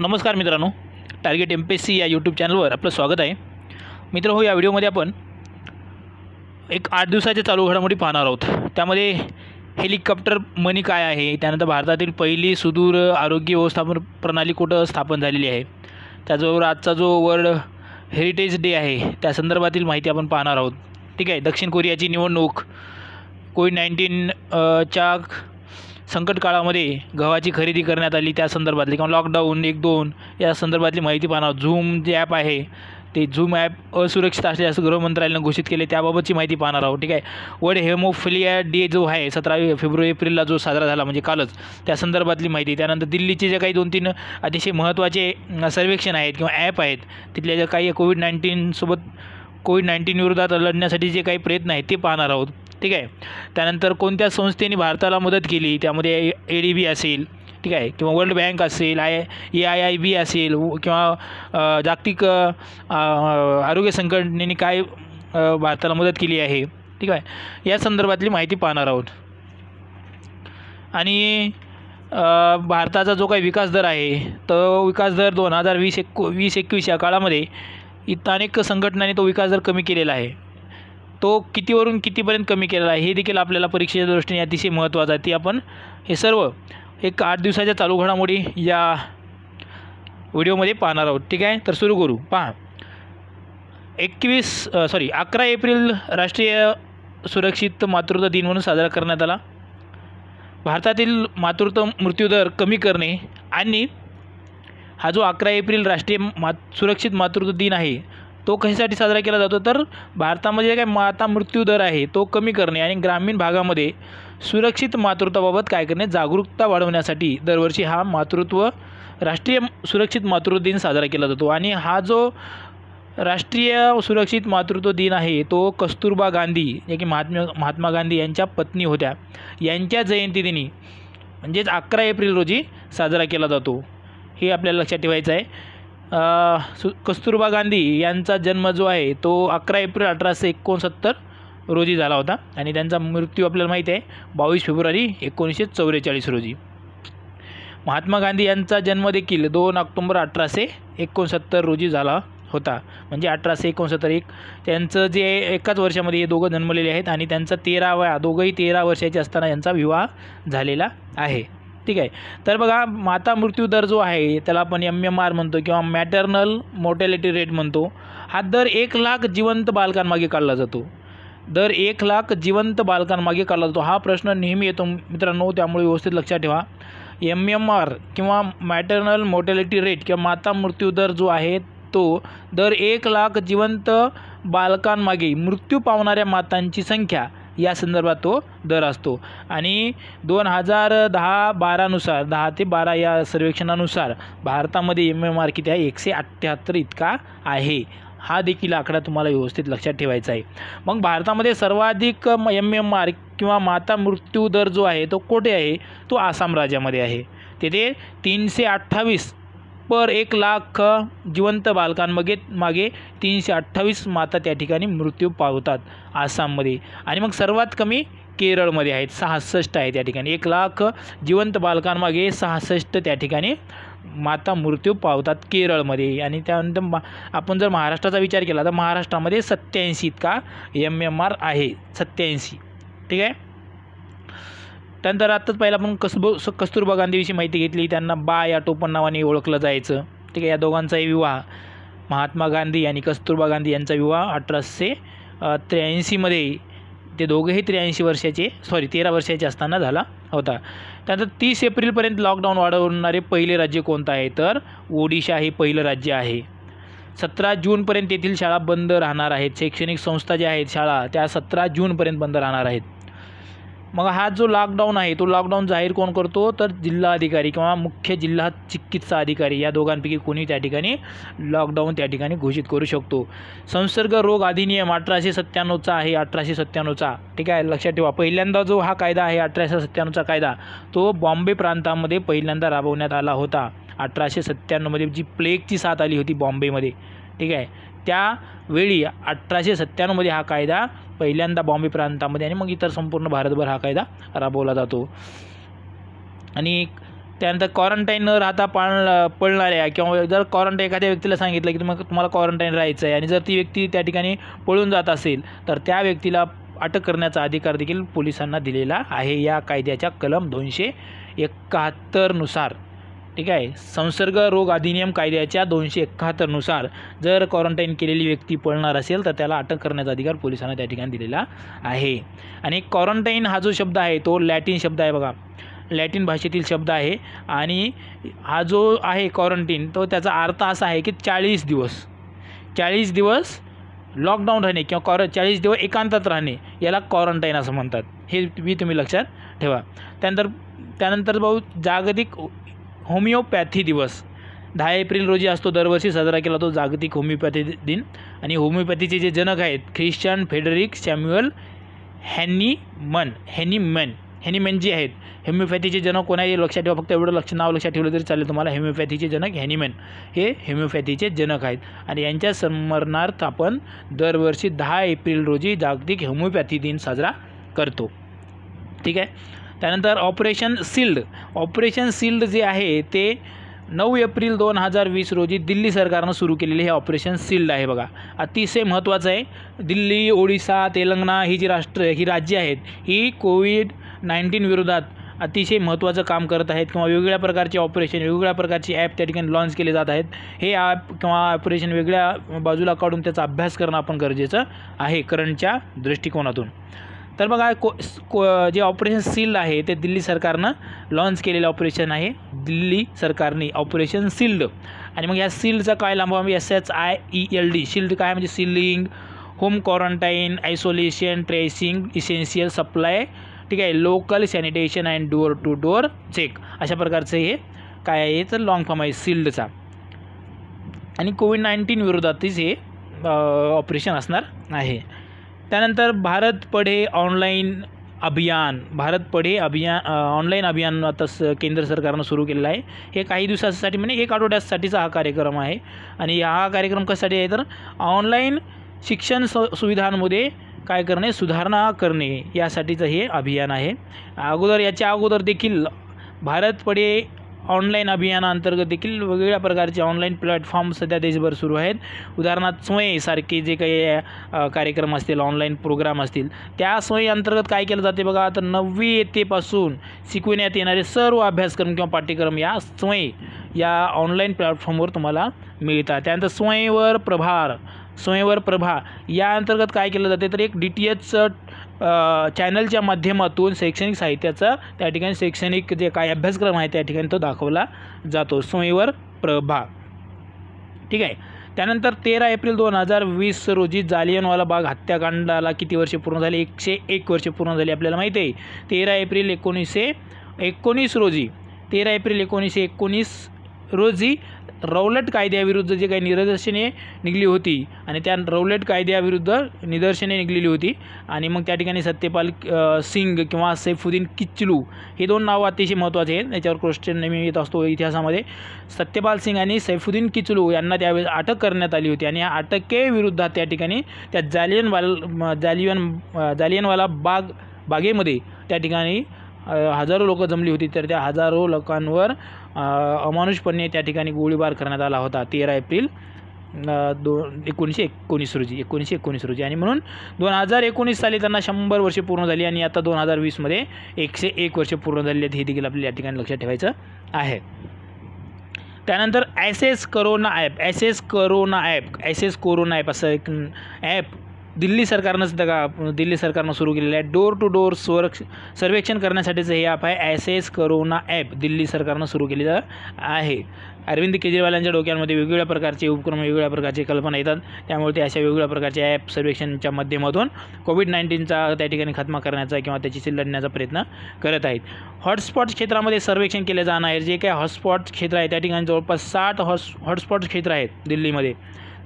नमस्कार मित्रांनो, target MPSC या यूट्यूब चॅनलवर आपलं स्वागत आहे. मित्र हो, या व्हिडिओमध्ये आपण एक 8 दिवसाच्या चालू घडामोडी पाहणार आहोत. त्यामध्ये हेलिकॉप्टर मनी काय आहे, त्यानंतर भारतातील पहिली सुदूर आरोग्य व्यवस्थापन प्रणाली कुठं स्थापन झालेली आहे, त्याचबरोबर आजचा जो वर्ल्ड हेरिटेज डे आहे त्या संदर्भातील माहिती आपण पाहणार आहोत. ठीक आहे. दक्षिण कोरियाची निवडणूक, कोविड-19 च्या संकट काळामध्ये गव्हाची खरेदी करण्यात आली त्या संदर्भातली, किंवा लॉकडाऊन 1-2 या संदर्भातली माहिती पाहणार. झूम जे ॲप आहे ते झूम ॲप असुरक्षित असले असं गृह मंत्रालयानं घोषित केले, त्याबाबतची माहिती पाहणार आहोत. ठीक आहे. वर्ल्ड हेमोफिलिया डे जो आहे 17 एप्रिलला जो साजरा झाला, म्हणजे कालच, त्या संदर्भातली माहिती. त्यानंतर दिल्लीचे जे काही 2-3 अतिशय महत्त्वाचे सर्वेक्षण आहेत किंवा ॲप आहेत, तिथल्या ज्या काही कोविड-19 विरोधात लढण्यासाठी जे काही प्रयत्न आहेत ते पाहणार आहोत. ठीक आहे. त्यानंतर कोणत्या संस्थेने भारताला मदत केली, त्यामध्ये ADB असेल, ठीक आहे, किंवा वर्ल्ड बँक असेल, AIIB असेल, किंवा जागतिक आरोग्य संघटनेने काय भारताला मदत केली आहे. ठीक आहे. या संदर्भातली माहिती पाहणार आहोत. आणि भारताचा जो काही विकास दर आहे, तो विकास दर 2020-21 या काळामध्ये अनेक संघटनांनी तो विकास दर कमी केलेला आहे. तो कितीवरून कितीपर्यंत कमी केलेला आहे हे देखील आपल्याला परीक्षेच्या दृष्टीने अतिशय महत्त्वाचं आहे. ती आपण हे सर्व एक 8 दिवसाच्या चालू घडामोडी या व्हिडिओमध्ये पाहणार आहोत. ठीक आहे. तर सुरू करू. पहा, 11 एप्रिल राष्ट्रीय सुरक्षित मातृत्व दिन म्हणून साजरा करण्यात आला. भारतातील मातृत्व मृत्यूदर कमी करणे आणि हा जो 11 एप्रिल राष्ट्रीय सुरक्षित मातृत्व दिन आहे तो कशासाठी साजरा केला जातो, तर भारतामध्ये काय माता मृत्यू दर आहे तो कमी करणे आणि ग्रामीण भागामध्ये सुरक्षित मातृत्वाबाबत काय करणे, जागरूकता वाढवण्यासाठी दरवर्षी हा राष्ट्रीय सुरक्षित मातृत्व दिन साजरा केला जातो. आणि हा जो राष्ट्रीय सुरक्षित मातृत्व दिन आहे तो कस्तुरबा गांधी, जे की महात्मा गांधी यांच्या पत्नी होत्या, यांच्या जयंतीदिनी म्हणजेच 11 एप्रिल रोजी साजरा केला जातो. हे आपल्याला लक्षात ठेवायचं आहे. कस्तुरबा गांधी यांचा जन्म जो आहे तो 11 एप्रिल 1869 रोजी झाला होता आणि त्यांचा मृत्यू आपल्याला माहिती आहे 22 फेब्रुवारी 1944 रोजी. महात्मा गांधी यांचा जन्म देखील 2 ऑक्टोबर 1869 रोजी झाला होता, म्हणजे 1869. त्यांचं जे एकाच वर्षामध्ये हे दोघं जन्मलेले आहेत आणि त्यांचा दोघंही 13 वर्षाचे असताना यांचा विवाह झालेला आहे. ठीक आहे. तर बघा, माता मृत्यू दर जो आहे त्याला आपण MMR म्हणतो किंवा मॅटर्नल मोर्टॅलिटी रेट म्हणतो. हा दर 1 लाख जिवंत बालकांमागे काढला जातो. दर 1 लाख जिवंत बालकांमागे काढला जातो. हा प्रश्न नेहमी येतो मित्रांनो, त्यामुळे व्यवस्थित लक्षात ठेवा. MMR किंवा मॅटर्नल मोर्टॅलिटी रेट किंवा माता मृत्यू दर जो आहे तो दर 1 लाख जिवंत बालकांमागे मृत्यू पावणाऱ्या मातांची संख्या या संदर्भात तो दर असतो. आणि 2010-12 नुसार 10 ते 12 या सर्वेक्षणानुसार भारतामध्ये MMR किती आहे, 178 इतका आहे. हा देखील आकडा तुम्हाला व्यवस्थित लक्षात ठेवायचा आहे. मग भारतामध्ये सर्वाधिक MMR किंवा माता मृत्यू दर जो आहे तो कुठे आहे, तो आसाम राज्यामध्ये आहे. तेथे 328 पर 1 लाख जिवंत बालकांमागे 328 माता त्या ठिकाणी मृत्यू पावतात आसाममध्ये. आणि मग सर्वात कमी केरळमध्ये आहेत, 66 आहे त्या ठिकाणी. 1 लाख जिवंत बालकांमागे 66 त्या ठिकाणी माता मृत्यू पावतात केरळमध्ये. आणि त्यानंतर आपण जर महाराष्ट्राचा विचार केला तर महाराष्ट्रामध्ये 87 इतका MMR आहे, 87. ठीक आहे. त्यानंतर आत्ताच पहिला आपण कस्तुरबा गांधीविषयी माहिती घेतली. त्यांना बा या टोपण नावाने ओळखलं जायचं. ठीक आहे. या दोघांचाही विवाह, महात्मा गांधी आणि कस्तुरबा गांधी यांचा विवाह 1883 ते दोघेही 13 वर्षाचे असताना झाला होता. त्यानंतर 30 एप्रिलपर्यंत लॉकडाऊन वाढवणारे पहिले राज्य कोणतं आहे, तर ओडिशा हे पहिलं राज्य आहे. 17 जूनपर्यंत येथील शाळा बंद राहणार आहेत. शैक्षणिक संस्था ज्या आहेत, शाळा, त्या 17 जूनपर्यंत बंद राहणार आहेत. मग हा जो लॉकडाऊन आहे तो लॉकडाऊन जाहीर कोण करतो, तर जिल्हाधिकारी किंवा मुख्य जिल्हा चिकित्सा अधिकारी या दोघांपैकी कोणी त्या ठिकाणी लॉकडाऊन त्या ठिकाणी घोषित करू शकतो. संसर्ग रोग अधिनियम 1897चा आहे, 1897चा. ठीक आहे. लक्षात ठेवा, पहिल्यांदा जो हा कायदा आहे 1897चा कायदा तो बॉम्बे प्रांतामध्ये पहिल्यांदा राबवण्यात आला होता. 1897मध्ये जी प्लेगची साथ आली होती बॉम्बेमध्ये. ठीक आहे. त्यावेळी 1897मध्ये हा कायदा पहिल्यांदा बॉम्बे प्रांतामध्ये आणि मग इतर संपूर्ण भारतभर हा कायदा राबवला जातो. आणि त्यानंतर क्वारंटाईन न राहता पळणाऱ्या किंवा जर क्वारंटाईन एखाद्या व्यक्तीला सांगितलं की तुम्हाला क्वारंटाईन राहायचं आहे आणि जर ती व्यक्ती त्या ठिकाणी पळून जात असेल तर त्या व्यक्तीला अटक करण्याचा अधिकार देखील पोलिसांना दिलेला आहे या कायद्याच्या कलम 271 नुसार. ठीक आहे. संसर्ग रोग अधिनियम कायद्याच्या 271 नुसार जर क्वारंटाईन केलेली व्यक्ती पळणार असेल तर त्याला अटक करण्याचा अधिकार पोलिसांना त्या ठिकाणी दिलेला आहे. आणि क्वारंटाईन हा जो शब्द आहे तो लॅटिन शब्द आहे बघा, लॅटिन भाषेतील शब्द आहे. आणि हा जो आहे क्वारंटाईन तो त्याचा अर्थ असा आहे की 40 दिवस लॉकडाऊन राहणे किंवा 40 दिवस एकांतात राहणे याला क्वारंटाईन असं म्हणतात. हे तुम्ही लक्षात ठेवा. त्यानंतर भाऊ जागतिक होमिओपॅथी दिवस 10 एप्रिल रोजी असतो, दरवर्षी साजरा केला तो जागतिक होमिओपॅथी दिन. आणि होमिओपॅथीचे जे जनक आहेत ख्रिश्चन फ्रेडरिक सॅम्युअल हॅनिमन जे आहेत होमिओपॅथीचे जनक कोण आहे लक्षात ठेवा. फक्त एवढं नाव लक्षात ठेवलं तरी चालेल तुम्हाला. होमिओपॅथीचे जनक हॅनिमन हे होमिओपॅथीचे जनक आहेत आणि यांच्या स्मरणार्थ आपण दरवर्षी 10 एप्रिल रोजी जागतिक होमिओपॅथी दिन साजरा करतो. ठीक आहे. त्यानंतर ऑपरेशन सील्ड जे आहे ते 9 एप्रिल 2020 रोजी दिल्ली सरकारनं सुरू केलेले हे ऑपरेशन सील्ड आहे बघा. अतिशय महत्त्वाचं आहे. दिल्ली, ओडिसा, तेलंगणा ही ही राज्ये आहेत ही कोविड-19 विरोधात अतिशय महत्त्वाचं काम करत आहेत किंवा वेगवेगळ्या प्रकारचे ऑपरेशन वेगवेगळ्या प्रकारचे ॲप त्या ठिकाणी लॉन्च केले जात आहेत. हे ॲप किंवा ऑपरेशन वेगळ्या बाजूला काढून त्याचा अभ्यास करणं आपण गरजेचं आहे करंटच्या दृष्टिकोनातून. तर बघा जे ऑपरेशन सील्ड आहे ते दिल्ली सरकारनं लॉन्च केलेलं ऑपरेशन आहे. दिल्ली सरकारने ऑपरेशन सील्ड. आणि मग या सील्डचा काय लांब SHIELD शील्ड काय म्हणजे sealing, home quarantine, isolation, tracing, essential supply, ठीक आहे, local sanitation and door to door check अशा प्रकारचं हे काय आहे तर लॉंग फॉर्म आहे सील्डचा. आणि कोविड-19 विरोधातच हे ऑपरेशन असणार आहे. त्यानंतर भारत पढे ऑनलाईन अभियान ऑनलाईन अभियान आता केंद्र सरकारनं सुरू केलेलं आहे. हे काही दिवसांसाठी म्हणजे 1 आठवड्यासाठीचा हा कार्यक्रम आहे. आणि हा कार्यक्रम कशासाठी आहे तर ऑनलाईन शिक्षण सुविधांमध्ये काय करणे सुधारणा करणे यासाठीचं हे अभियान आहे. याच्या अगोदर देखील भारत पढे ऑनलाईन अभियानाअंतर्गत देखील वेगवेगळ्या प्रकारचे ऑनलाईन प्लॅटफॉर्म सध्या देशभर सुरू आहेत. उदाहरणार्थ सोय सारखे जे काही कार्यक्रम असतील ऑनलाईन प्रोग्राम असतील त्या सोयी अंतर्गत काय केलं जाते बघा. तर 9वी इयत्तेपासून शिकविण्यात येणारे सर्व अभ्यासक्रम किंवा पाठ्यक्रम या सोय या ऑनलाईन प्लॅटफॉर्मवर तुम्हाला मिळतात. त्यानंतर स्वयंवर प्रभा या अंतर्गत काय केलं जाते तर एक DTH चॅनलच्या माध्यमातून शैक्षणिक साहित्याचा त्या ठिकाणी शैक्षणिक जे काही अभ्यासक्रम आहे त्या ठिकाणी तो दाखवला जातो. स्वयंवर प्रभा. ठीक आहे. त्यानंतर 13 एप्रिल 2020 रोजी जालियनवाला बाग हत्याकांडाला किती वर्षे पूर्ण झाली 101 वर्षे पूर्ण झाली आपल्याला माहिती आहे. 13 एप्रिल 1919 रोजी रौलट कायद्याविरुद्ध जे काही निदर्शने निघली होती आणि त्या रौलट कायद्याविरुद्ध निदर्शने निघलेली होती. आणि मग त्या ठिकाणी सत्यपाल सिंग किंवा सैफुद्दीन किचलू हे 2 नावं अतिशय महत्त्वाचे आहेत. याच्यावर क्वेश्चन नेहमी येत असतो इतिहासामध्ये. सत्यपाल सिंग आणि सैफुद्दीन किचलू यांना त्यावेळेस अटक करण्यात आली होती आणि या अटकेविरुद्धात त्या ठिकाणी त्या जालियनवाला बागेमध्ये त्या ठिकाणी हजारो लोक जमली होती. तर त्या हजारो लोकांवर अमानुषपणे त्या ठिकाणी गोळीबार करण्यात आला होता 13 एप्रिल 1919 रोजी. आणि म्हणून 2019 साली त्यांना 100 वर्षे पूर्ण झाली आणि आता 2020मध्ये 101 वर्षे पूर्ण झालेली आहेत. हे देखील आपल्याला या ठिकाणी लक्षात ठेवायचं आहे. त्यानंतर ॲसेस कोरोना ॲप असं एक ॲप दिल्ली सरकारनं सुरू केलेलं आहे. डोर टू डोअर सर्वेक्षण करण्यासाठीचं हे ॲप आहे. ॲसेस कोरोना ॲप दिल्ली सरकारनं सुरू केलेलं आहे. अरविंद केजरीवाल यांच्या डोक्यांमध्ये वेगवेगळ्या प्रकारचे उपक्रम वेगवेगळ्या प्रकारचे कल्पना येतात. त्यामुळे ते अशा वेगवेगळ्या प्रकारचे ॲप सर्वेक्षणच्या माध्यमातून कोविड-19चा त्या ठिकाणी खात्मा करण्याचा किंवा त्याच्याशी लढण्याचा प्रयत्न करत आहेत. हॉटस्पॉट क्षेत्रामध्ये सर्वेक्षण केले जाणार आहे. जे काही हॉटस्पॉट क्षेत्र आहे त्या ठिकाणी जवळपास 60 हॉटस्पॉट क्षेत्र आहेत दिल्लीमध्ये.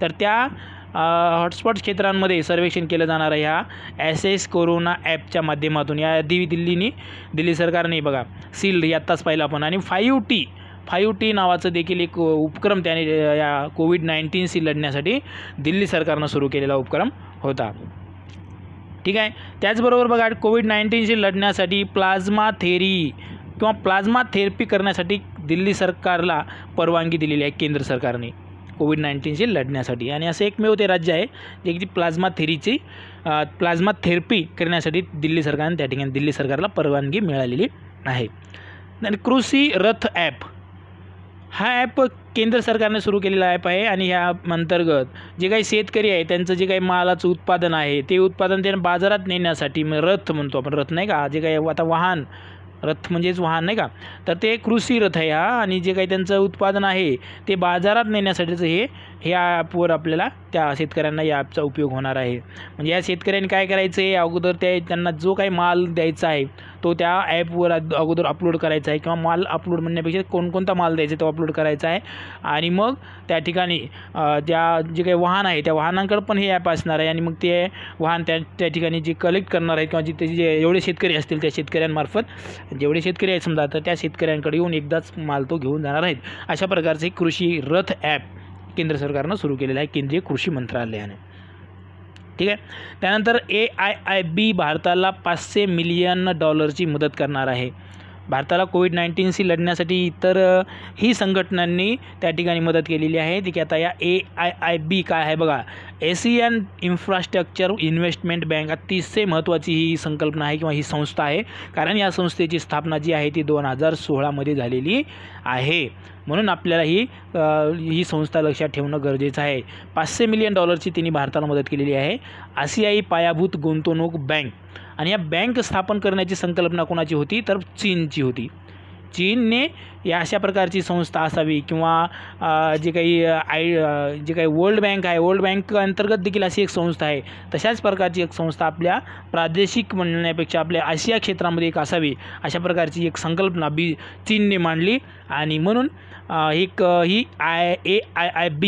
तर त्या हॉटस्पॉट क्षेत्रांमध्ये सर्वेक्षण केलं जाणार आहे ह्या ॲसेस कोरोना ॲपच्या माध्यमातून. या दिल्ली सरकारने बघा सील्ड आत्ताच पाहिलं आपण. आणि 5T नावाचं देखील एक उपक्रम त्याने या कोविड-19शी लढण्यासाठी दिल्ली सरकारनं सुरू केलेला उपक्रम होता. ठीक आहे. त्याचबरोबर बघा कोविड-19शी लढण्यासाठी प्लाझ्मा थेरपी करण्यासाठी दिल्ली सरकारला परवानगी दिलेली आहे केंद्र सरकारने कोविड-19शी लढण्यासाठी. आणि असं एकमेव ते राज्य आहे जे की प्लाझ्मा थेरपी करण्यासाठी दिल्ली सरकारने त्या ठिकाणी दिल्ली सरकारला परवानगी मिळालेली आहे. आणि कृषी रथ ॲप हा ॲप केंद्र सरकारने सुरू केलेला ॲप आहे. आणि ह्या अंतर्गत जे काही शेतकरी आहे त्यांचं जे काही मालाचं उत्पादन आहे ते उत्पादन त्यांना बाजारात नेण्यासाठी रथ म्हणतो आपण, रथ नाही का, जे काही आता वाहन, रथ म्हणजेच वाहन नाही का, तर ते कृषी रथ आहे हा. आणि जे काही त्यांचं उत्पादन आहे ते बाजारात नेण्यासाठीचं ह्या ॲपवर आपल्याला त्या शेतकऱ्यांना या ॲपचा उपयोग होणार आहे. म्हणजे या शेतकऱ्यांनी काय करायचं आहे, अगोदर त्यांना जो काही माल द्यायचा आहे तो त्या ॲपवर अगोदर अपलोड करायचा आहे, किंवा माल अपलोड म्हणण्यापेक्षा कोणकोणता माल द्यायचा तो अपलोड करायचा आहे. आणि मग त्या ठिकाणी जे काही वाहन आहे त्या वाहनांकडे पण हे ॲप असणार आहे. आणि मग ते वाहन त्या ठिकाणी जे कलेक्ट करणार आहेत, किंवा जे एवढे शेतकरी असतील त्या शेतकऱ्यांमार्फत जेवढे शेतकरी आहेत समजा, तर त्या शेतकऱ्यांकडे येऊन एकदाच माल तो घेऊन जाणार आहेत. अशा प्रकारचे कृषी रथ ॲप केंद्र सरकारनं सुरू केलेलं आहे, केंद्रीय कृषी मंत्रालयाने. ठीक आहे. त्यानंतर AIIB भारताला $500 मिलियन मदत करणार आहे. भारताला कोविड-19शी लढण्यासाठी इतर ही संघटनांनी त्या ठिकाणी मदत केलेली आहे. की आता या AIIB काय आहे बघा, एशियन इन्फ्रास्ट्रक्चर इन्व्हेस्टमेंट बँक, अतिशय महत्त्वाची ही संकल्पना आहे किंवा ही संस्था आहे. कारण या संस्थेची स्थापना जी आहे ती 2016 झालेली आहे. म्हणून आपल्याला ही संस्था लक्षात ठेवणं गरजेचं आहे. $500 मिलियन तिने भारताला मदत केलेली आहे. आशियाई पायाभूत गुंतवणूक बँक, आणि या बँक स्थापन करण्याची संकल्पना कोणाची होती, तर चीनची होती. चीनने या अशा प्रकारची संस्था असावी, किंवा जे काही वर्ल्ड बँक आहे, वर्ल्ड बँक अंतर्गत देखील अशी एक संस्था आहे, तशाच प्रकारची एक संस्था आपल्या प्रादेशिक म्हणण्यापेक्षा आपल्या आशिया क्षेत्रामध्ये एक असावी, अशा प्रकारची एक संकल्पना चीनने मांडली. आणि म्हणून ही AIIB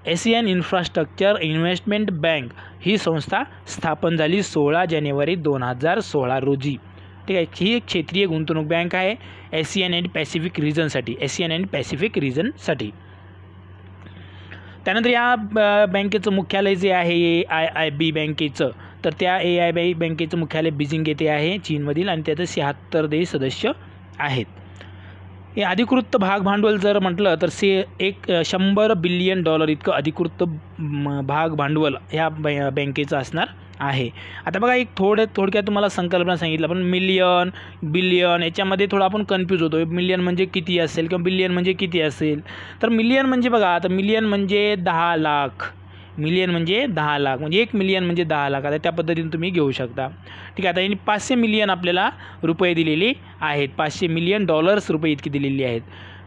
Asian infrastructure investment bank ही संस्था स्थापन झाली 16 जानेवारी 2016 रोजी. ठीक आहे. ही एक क्षेत्रीय गुंतवणूक बँक आहे एशियन अँड पॅसिफिक रिजनसाठी. त्यानंतर या बँकेचं मुख्यालय जे आहे AIIB बँकेचं, तर त्या AIIB बँकेचं मुख्यालय बीजिंग येथे आहे चीनमधील, आणि त्याचे 76 देश सदस्य आहेत. हे अधिकृत भाग भांडवल जर म्हटलं तर $100 बिलियन इतकं अधिकृत भाग भांडवल ह्या बँकेचं असणार आहे. आता बघा, एक थोडक्यात तुम्हाला संकल्पना सांगितलं, पण मिलियन बिलियन याच्यामध्ये थोडं आपण कन्फ्यूज होतो. मिलियन म्हणजे किती असेल किंवा बिलियन म्हणजे किती असेल. तर मिलियन म्हणजे बघा, आता मिलियन म्हणजे 10 लाख, मिलियन म्हणजे 10 लाख, म्हणजे 1 मिलियन म्हणजे 10 लाख. आता त्या पद्धतीने तुम्ही घेऊ शकता. ठीक आहे. आता यांनी $500 मिलियन आपल्याला रुपये दिलेले आहेत, $500 मिलियन रुपये इतकी दिलेली आहेत.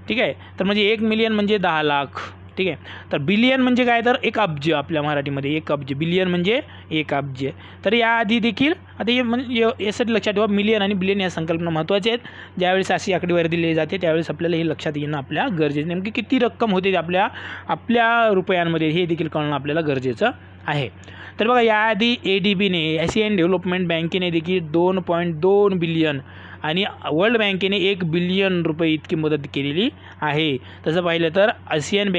ठीक आहे. तर म्हणजे 1 मिलियन म्हणजे 10 लाख. ठीक आहे. तर बिलियन म्हणजे काय, तर 1 अब्ज, आपल्या मराठीमध्ये 1 अब्ज, बिलियन म्हणजे 1 अब्ज. तर याआधी देखील आता हे म्हणजे यासाठी लक्षात ठेवा, मिलियन आणि बिलियन या संकल्पना महत्त्वाच्या आहेत. ज्यावेळेस अशी आकडेवारी दिली जाते त्यावेळेस आपल्याला हे लक्षात येणं आपल्या गरजेचं, नेमकी किती रक्कम होते आपल्या रुपयांमध्ये हे देखील कळणं आपल्याला गरजेचं आहे. तर बघा, याआधी ADBने एशियन डेव्हलपमेंट बँकेने देखील 2.2 बिलियन आणि वर्ल्ड बँकेने 1 बिलियन रुपये इतकी मदत केलेली आहे. तसं पाहिलं तर एशियन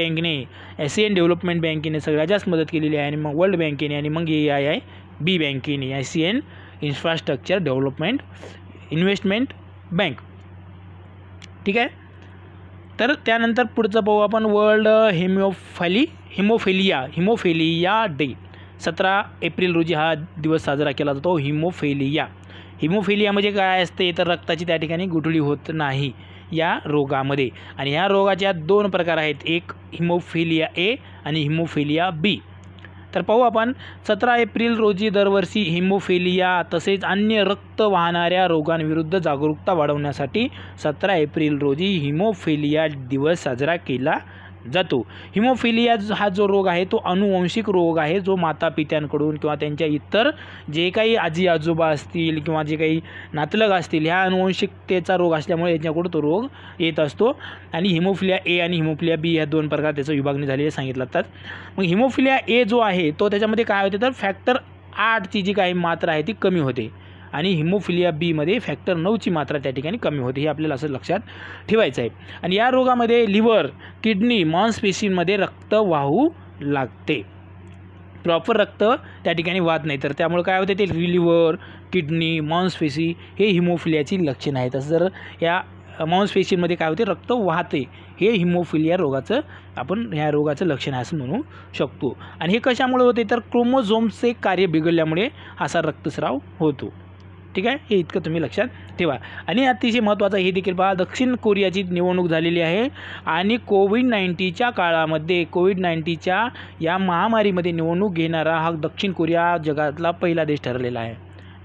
डेव्हलपमेंट बँकेने सगळ्यात जास्त मदत केलेली आहे, आणि मग वर्ल्ड बँकेने, आणि मग AIIB बँकेने, Asian infrastructure development investment bank. ठीक आहे. तर त्यानंतर पुढचं पाहू आपण, वर्ल्ड हिमोफिलिया डे. 17 एप्रिल रोजी हा दिवस साजरा केला जातो. हिमोफिलिया म्हणजे काय असते, तर रक्ताची त्या ठिकाणी गुठळी होत नाही या रोगामध्ये. आणि ह्या रोगाच्या 2 प्रकार आहेत, एक हिमोफिलिया A आणि हिमोफिलिया B. तर पाहू आपण, 17 एप्रिल रोजी दरवर्षी हिमोफिलिया तसेच अन्य रक्त वाहणाऱ्या रोगांविरुद्ध जागरूकता वाढवण्यासाठी 17 एप्रिल रोजी हिमोफिलिया दिवस साजरा केला जातो. हिमोफिलिया हा जो रोग आहे तो अनुवंशिक रोग आहे, जो माता पित्यांकडून किंवा त्यांच्या इतर जे काही आजी आजोबा असतील किंवा जे काही नातलग असतील ह्या अनुवंशिकतेचा रोग असल्यामुळे याच्याकडून तो रोग येत असतो. आणि हिमोफिलिया A आणि हिमोफिलिया B ह्या 2 प्रकार त्याचं विभागणी झालेली सांगितलं जातात. मग हिमोफिलिया A जो आहे तो त्याच्यामध्ये काय होते, तर फॅक्टर 8ची जी काही मात्रा आहे ती कमी होते, आणि हिमोफिलिया Bमध्ये फॅक्टर 9ची मात्रा त्या ठिकाणी कमी होते. हे आपल्याला असं लक्षात ठेवायचं आहे. आणि या रोगामध्ये लिव्हर, किडनी, मांसपेशींमध्ये रक्त वाहू लागते, प्रॉपर रक्त त्या ठिकाणी वाहत नाही. तर त्यामुळे काय होते, ते लिव्हर, किडनी, मांसपेशी हे हिमोफिलियाची लक्षणं आहेत. असं जर या मांसपेशींमध्ये काय होते, रक्त वाहते. हे हिमोफिलिया रोगाचं आपण ह्या रोगाचं लक्षण आहे असं म्हणू शकतो. आणि हे कशामुळे होते तर क्रोमोझोमचे कार्य बिघडल्यामुळे असा रक्तस्राव होतो. ठीक आहे, हे इतकं तुम्ही लक्षात ठेवा. आणि अतिशय महत्त्वाचं हे देखील पहा, दक्षिण कोरियाची निवडणूक झालेली आहे आणि कोविड-19च्या काळामध्ये कोविड-19च्या या महामारीमध्ये निवडणूक घेणारा हा दक्षिण कोरिया जगातला पहिला देश ठरलेला आहे.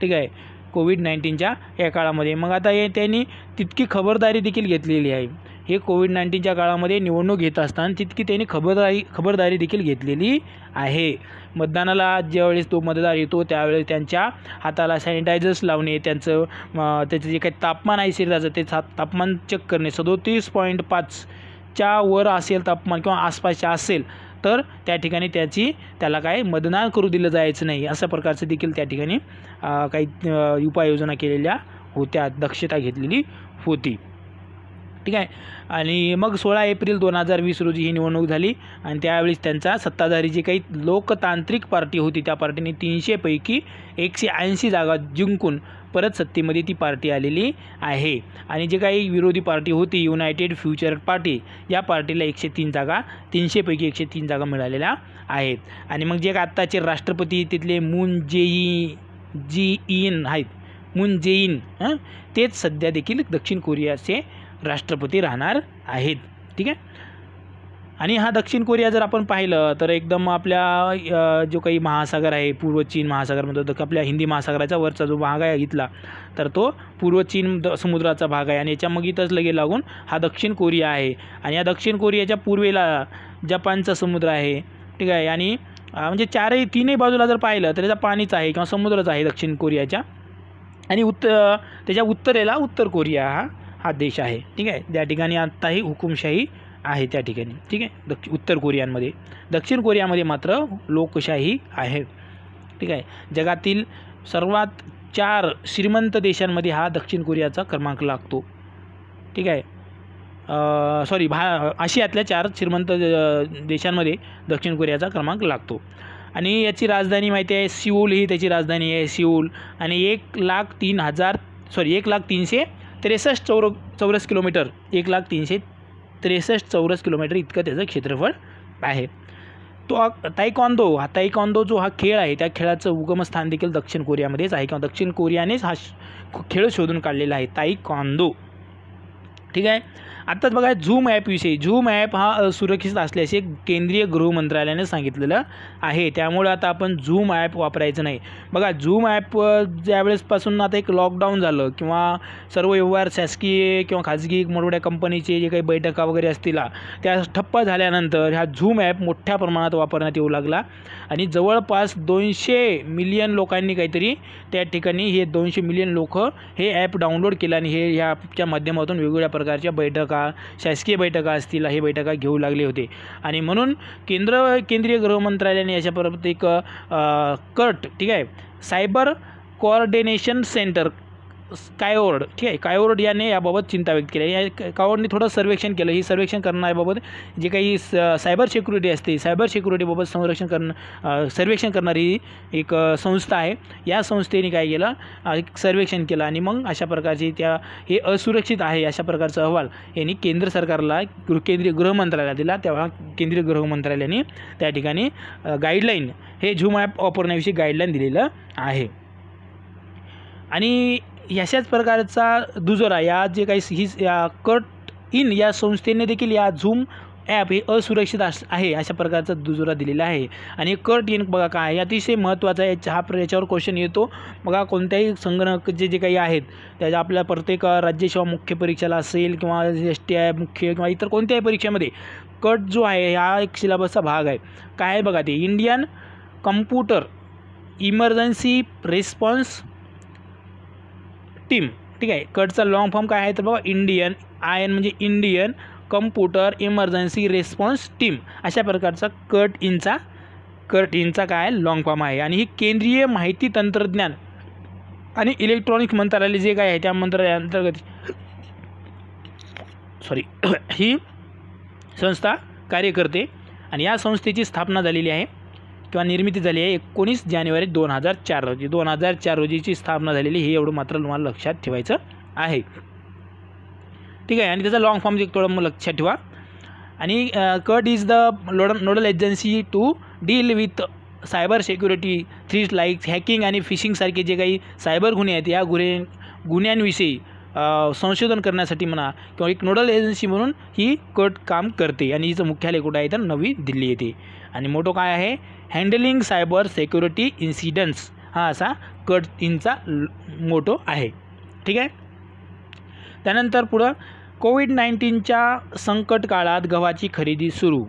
ठीक आहे, कोविड-19च्या या काळामध्ये. मग आता हे त्यांनी तितकी खबरदारी देखील घेतलेली आहे. हे कोविड-19च्या काळामध्ये निवडणूक घेत असताना तितकी त्यांनी खबरदारी देखील घेतलेली आहे. मतदानाला ज्यावेळेस तो मतदार येतो त्यावेळेस त्यांच्या हाताला सॅनिटायझर्स लावणे, त्याचं जे काही तापमान आहे शरीराचं ते तापमान चेक करणे. 37.5च्या वर असेल तापमान किंवा आसपासच्या असेल तर त्या ठिकाणी त्याला काय मतदान करू दिलं जायचं नाही, अशा प्रकारचं देखील त्या ठिकाणी काही उपाययोजना केलेल्या होत्या, दक्षता घेतलेली होती. ठीक आहे. आणि मग 16 एप्रिल 2020 रोजी ही निवडणूक झाली आणि त्यावेळेस त्यांचा सत्ताधारी जी काही लोकतांत्रिक पार्टी होती त्या पार्टीने 300 पैकी 180 जागा जिंकून परत सत्तेमध्ये ती पार्टी आलेली आहे. आणि जे काही विरोधी पार्टी होती युनायटेड फ्युचर पार्टी, या पार्टीला 103 जागा 300 पैकी 103 जागा मिळालेल्या आहेत. आणि मग जे आत्ताचे राष्ट्रपती तिथले मून जेईन आहेत, मून जेईन तेच सध्या देखील दक्षिण कोरियाचे राष्ट्रपती राहणार आहेत. ठीक आहे. आणि हा दक्षिण कोरिया जर आपण पाहिलं तर एकदम आपल्या जो काही महासागर आहे पूर्व चीन महासागरमध्ये आपल्या हिंदी महासागराच्या वरचा जो भाग आहे घेतला तर तो पूर्व चीन समुद्राचा भाग आहे आणि याच्या मगीतच लगे लागून हा दक्षिण कोरिया आहे. आणि या दक्षिण कोरियाच्या पूर्वेला जपानचा समुद्र आहे. ठीक आहे. आणि म्हणजे तीनही बाजूला जर पाहिलं तर त्याचा पाणीच आहे किंवा समुद्रच आहे दक्षिण कोरियाच्या. आणि त्याच्या उत्तरेला उत्तर कोरिया हा देश आहे. ठीक आहे. त्या ठिकाणी आत्ताही हुकुमशाही आहे त्या ठिकाणी. ठीक आहे. उत्तर कोरियामध्ये. दक्षिण कोरियामध्ये मात्र लोकशाही आहे. ठीक आहे. जगातील सर्वात 4 श्रीमंत देशांमध्ये हा दक्षिण कोरियाचा क्रमांक लागतो. ठीक आहे. आशियातल्या 4 श्रीमंत देशांमध्ये दक्षिण कोरियाचा क्रमांक लागतो. आणि याची राजधानी माहिती आहे सिऊल, ही त्याची राजधानी आहे सिऊल. आणि 1,363 चौरस किलोमीटर 1,363 चौरस किलोमीटर इतकं त्याचं क्षेत्रफळ आहे. तो तायक्वांदो जो हा खेळ आहे त्या खेळाचं उगमस्थान देखील दक्षिण कोरियामध्येच आहे किंवा दक्षिण कोरियानेच हा खेळ शोधून काढलेला आहे तायक्वांदो. ठीक आहे. आत्ताच बघा झूम ॲपविषयी. झूम ॲप हा असुरक्षित असल्याचे केंद्रीय गृह मंत्रालयाने सांगितलेलं आहे. त्यामुळे आता आपण झूम ॲप वापरायचं नाही. बघा झूम ॲप ज्यावेळेसपासून आता एक लॉकडाऊन झालं किंवा सर्व व्यवहार शासकीय किंवा खाजगी मोठमोठ्या कंपनीचे जे काही बैठका वगैरे असतील त्या ठप्प झाल्यानंतर हा झूम ॲप मोठ्या प्रमाणात वापरण्यात येऊ लागला. आणि जवळपास 200 मिलियन लोकांनी काहीतरी त्या ठिकाणी हे 200 मिलियन लोक हे ॲप डाउनलोड केलं आणि हे ह्या ॲपच्या माध्यमातून वेगवेगळ्या प्रकारच्या बैठका शासकीय बैठका असतील हे बैठका घेऊ लागले होते. आणि म्हणून केंद्रीय गृह मंत्रालयाने याच्या परत एक कट, ठीक आहे, सायबर कोऑर्डिनेशन सेंटर कायोर्ड, ठीक आहे, कायोर्ड याने याबाबत चिंता व्यक्त केली. या कायोर्डने थोडं सर्वेक्षण केलं. ही सर्वेक्षण करण्याबाबत जे काही सायबर सिक्युरिटी असते सायबर सिक्युरिटीबाबत सर्वेक्षण करणारी एक संस्था आहे. या संस्थेने काय केलं, एक सर्वेक्षण केलं आणि मग अशा प्रकारचे हे असुरक्षित आहे अशा प्रकारचा अहवाल यांनी केंद्र सरकारला केंद्रीय गृह मंत्रालयाला दिला. तेव्हा केंद्रीय गृह मंत्रालयाने त्या ठिकाणी गाईडलाईन हे झूम ॲप वापरण्याविषयी गाईडलाईन दिलेलं आहे. आणि अशाच प्रकारचा दुजोरा या जे काही कट इन या संस्थेने देखील या झूम ॲप हे असुरक्षित आहे अशा प्रकारचा दुजोरा दिलेला आहे. आणि कट इन बघा काय आहे, अतिशय महत्त्वाचा आहे. याच्यावर क्वेश्चन येतो. बघा कोणत्याही संगणक जे काही आहेत त्याच्या आपल्या प्रत्येक राज्यसेवा मुख्य परीक्षेला असेल किंवा STI मुख्य किंवा इतर कोणत्याही परीक्षेमध्ये कट जो आहे हा एक सिलेबसचा भाग आहे. काय आहे बघा ते Indian computer emergency response team. ठीक आहे. कटचा लॉंग फॉर्म काय आहे तर बघा इंडियन म्हणजे Indian computer emergency response team अशा प्रकारचा कट इनचा काय लॉंग फॉर्म आहे. आणि ही केंद्रीय माहिती तंत्रज्ञान आणि इलेक्ट्रॉनिक्स मंत्रालय जे काय आहे त्या मंत्रालयाअंतर्गत ही संस्था कार्य करते. आणि या संस्थेची स्थापना झालेली आहे किंवा निर्मिती झाली आहे 19 जानेवारी 2004 रोजी. 2004 रोजीची स्थापना झालेली हे एवढं मात्र तुम्हाला लक्षात ठेवायचं आहे. ठीक आहे, आणि त्याचा लॉंग फॉर्म एक थोडं लक्षात ठेवा. आणि कट is the nodal agency to deal with cyber security threat like hacking आणि फिशिंगसारखे जे काही सायबर गुन्हे आहेत, या गुन्ह्यांविषयी संशोधन करण्यासाठी म्हणा किंवा एक नोडल एजन्सी म्हणून ही कट काम करते. आणि हिचं मुख्यालय कुठं आहे तर नवी दिल्ली येथे. आणि मोटो काय आहे, हँडलिंग सायबर सिक्युरिटी इन्सिडंट्स, हा असा कट इनचा मोटो आहे. ठीक आहे. त्यानंतर पुढं कोविड-19च्या संकट काळात गव्हाची खरेदी सुरू.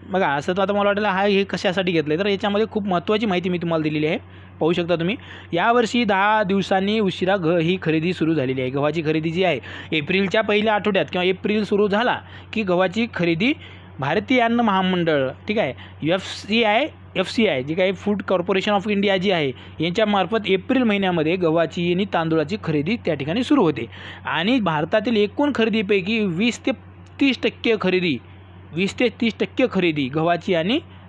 बघा असं तर आता मला वाटलं हे कशासाठी घेतलं आहे, तर याच्यामध्ये खूप महत्त्वाची माहिती मी तुम्हाला दिलेली आहे. पाहू शकता तुम्ही, यावर्षी 10 दिवसांनी उशिरा ही खरेदी सुरू झालेली आहे. गव्हाची खरेदी जी आहे एप्रिलच्या पहिल्या आठवड्यात किंवा एप्रिल सुरू झाला की गव्हाची खरेदी भारतीय अन्न महामंडळ, ठीक आहे, FCI जी काही फूड कॉर्पोरेशन ऑफ इंडिया जी आहे यांच्यामार्फत एप्रिल महिन्यामध्ये गव्हाची आणि तांदूळाची खरेदी त्या ठिकाणी सुरू होते. आणि भारतातील एकूण खरेदीपैकी 20 ते 30% खरेदी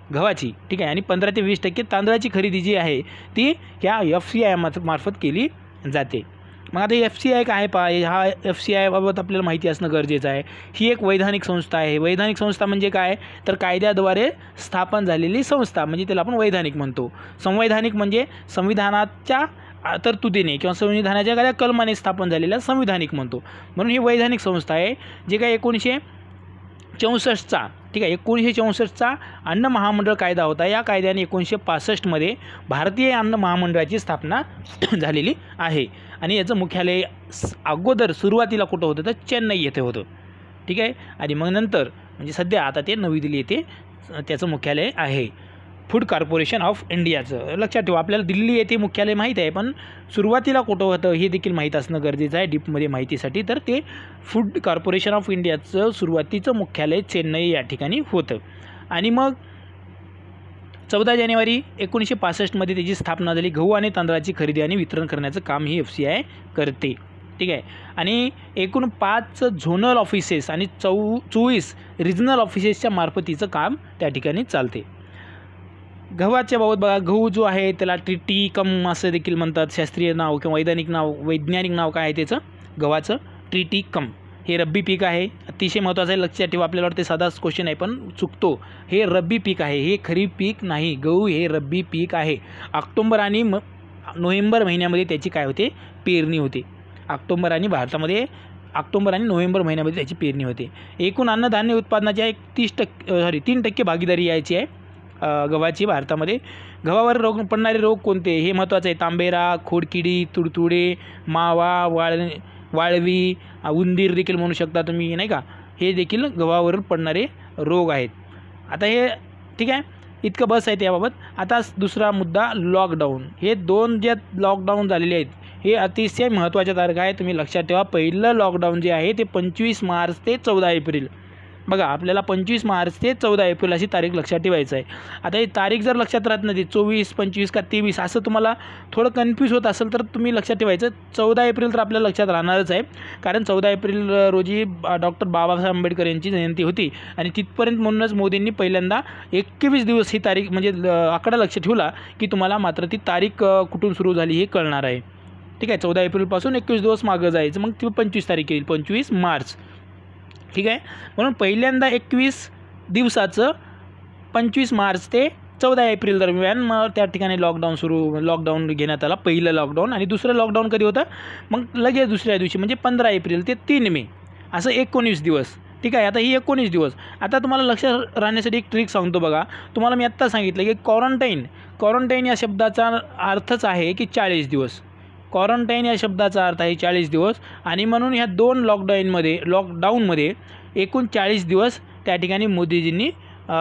गव्हाची, ठीक आहे, आणि 15 ते 20% तांदळाची खरेदी जी आहे ती ह्या FCI मार्फत केली जाते. मग आता FCI काय हा FCI बाबत आपल्याला माहिती असणं गरजेचं आहे. ही एक वैधानिक संस्था आहे. वैधानिक संस्था म्हणजे काय तर कायद्याद्वारे स्थापन झालेली संस्था, म्हणजे त्याला आपण वैधानिक म्हणतो. संवैधानिक म्हणजे संविधानाच्या तरतुदीने किंवा संविधानाच्या एखाद्या कलमाने स्थापन झालेल्या संविधानिक म्हणतो. म्हणून ही वैधानिक संस्था आहे. जे काय 1964चा, ठीक आहे, 1964चा अन्न महामंडळ कायदा होता. या कायद्याने 1965मध्ये भारतीय अन्न महामंडळाची स्थापना झालेली आहे. आणि याचं मुख्यालय अगोदर सुरुवातीला कुठं होतं तर चेन्नई येथे होतं. ठीक आहे. आणि मग नंतर म्हणजे सध्या आता ते नवी दिल्ली येथे त्याचं मुख्यालय आहे. फूड कॉर्पोरेशन ऑफ इंडियाचं लक्षात ठेवा. आपल्याला दिल्ली येथे मुख्यालय माहीत आहे, पण सुरुवातीला कुठं होतं हे देखील माहीत असणं गरजेचं आहे डीपमध्ये माहितीसाठी. तर ते फूड कॉर्पोरेशन ऑफ इंडियाचं सुरुवातीचं मुख्यालय चेन्नई या ठिकाणी होतं. आणि मग 14 जानेवारी 1965मध्ये त्याची स्थापना झाली. गहू आणि तांदळाची खरेदी आणि वितरण करण्याचं काम ही FCI करते. ठीक आहे. आणि एकूण 5 झोनल ऑफिसेस आणि 24 रिजनल ऑफिसेसच्या मार्फतीचं काम त्या ठिकाणी चालते. गव्हाच्या बाबत बघा, गहू जो आहे त्याला ट्रिटी कम असं देखील म्हणतात. शास्त्रीय नाव किंवा वैज्ञानिक नाव काय आहे त्याचं, गव्हाचं ट्रिटी कम. हे रब्बी पीक आहे. अतिशय महत्त्वाचं आहे, लक्षात ठेवा. आपल्याला वाटते साधाच क्वेश्चन आहे पण चुकतो. हे रब्बी पीक आहे, हे खरीप पीक नाही. गहू हे रब्बी पीक आहे. ऑक्टोबर आणि नोव्हेंबर महिन्यामध्ये त्याची काय होते, पेरणी होते. ऑक्टोबर आणि नोव्हेंबर महिन्यामध्ये त्याची पेरणी होते. एकूण अन्नधान्य उत्पादनाच्या 3% भागीदारी यायची आहे गव्हाची भारतामध्ये. गव्हावर पडणारे रोग कोणते हे महत्त्वाचं आहे. तांबेरा, खोडकिडी, तुडतुडे, मावा, वाळवी, उंदीर देखील म्हणू शकता तुम्ही, नाही का, हे देखील गव्हावर पडणारे रोग आहेत. आता हे ठीक आहे, इतकं बस आहे त्याबाबत. आता दुसरा मुद्दा, लॉकडाऊन. हे 2 जे लॉकडाऊन झालेले आहेत हे अतिशय महत्त्वाच्या तारखा आहे. तुम्ही लक्षात ठेवा. पहिलं लॉकडाऊन जे आहे ते 25 मार्च ते 14 एप्रिल. बघा आपल्याला 25 मार्च ते 14 एप्रिल अशी तारीख लक्षात ठेवायचं आहे. आता ही तारीख जर लक्षात राहत नाही, 24, 25 का 23 असं तुम्हाला थोडं कन्फ्यूज होत असेल तर तुम्ही लक्षात ठेवायचं 14 एप्रिल तर आपल्याला लक्षात राहणारच आहे. कारण 14 एप्रिल रोजी डॉक्टर बाबासाहेब आंबेडकर यांची जयंती होती. आणि तिथपर्यंत म्हणूनच मोदींनी पहिल्यांदा 21 दिवस ही तारीख म्हणजे आकडा लक्षात ठेवला की तुम्हाला मात्र ती तारीख कुठून सुरू झाली हे कळणार आहे. ठीक आहे. 14 एप्रिलपासून 21 दिवस मागं जायचं, मग ती 25 तारीख येईल, 25 मार्च. ठीक आहे. म्हणून पहिल्यांदा 21 दिवसाचं 25 मार्च ते 14 एप्रिल दरम्यान मग त्या ठिकाणी लॉकडाऊन घेण्यात आला, पहिलं लॉकडाऊन. आणि दुसरं लॉकडाऊन कधी होतं मग लगेच दुसऱ्या दिवशी म्हणजे 15 एप्रिल ते 3 मे असं 19 दिवस. ठीक आहे. आता ही 19 दिवस. आता तुम्हाला लक्षात राहण्यासाठी एक ट्रिक सांगतो बघा. तुम्हाला मी आत्ता सांगितलं की क्वारंटाईन या शब्दाचा अर्थच आहे की 40 दिवस. क्वारंटाईन या शब्दाचा अर्थ आहे 40 दिवस. आणि म्हणून ह्या 2 लॉकडाऊनमध्ये एकूण 40 दिवस त्या ठिकाणी मोदीजींनी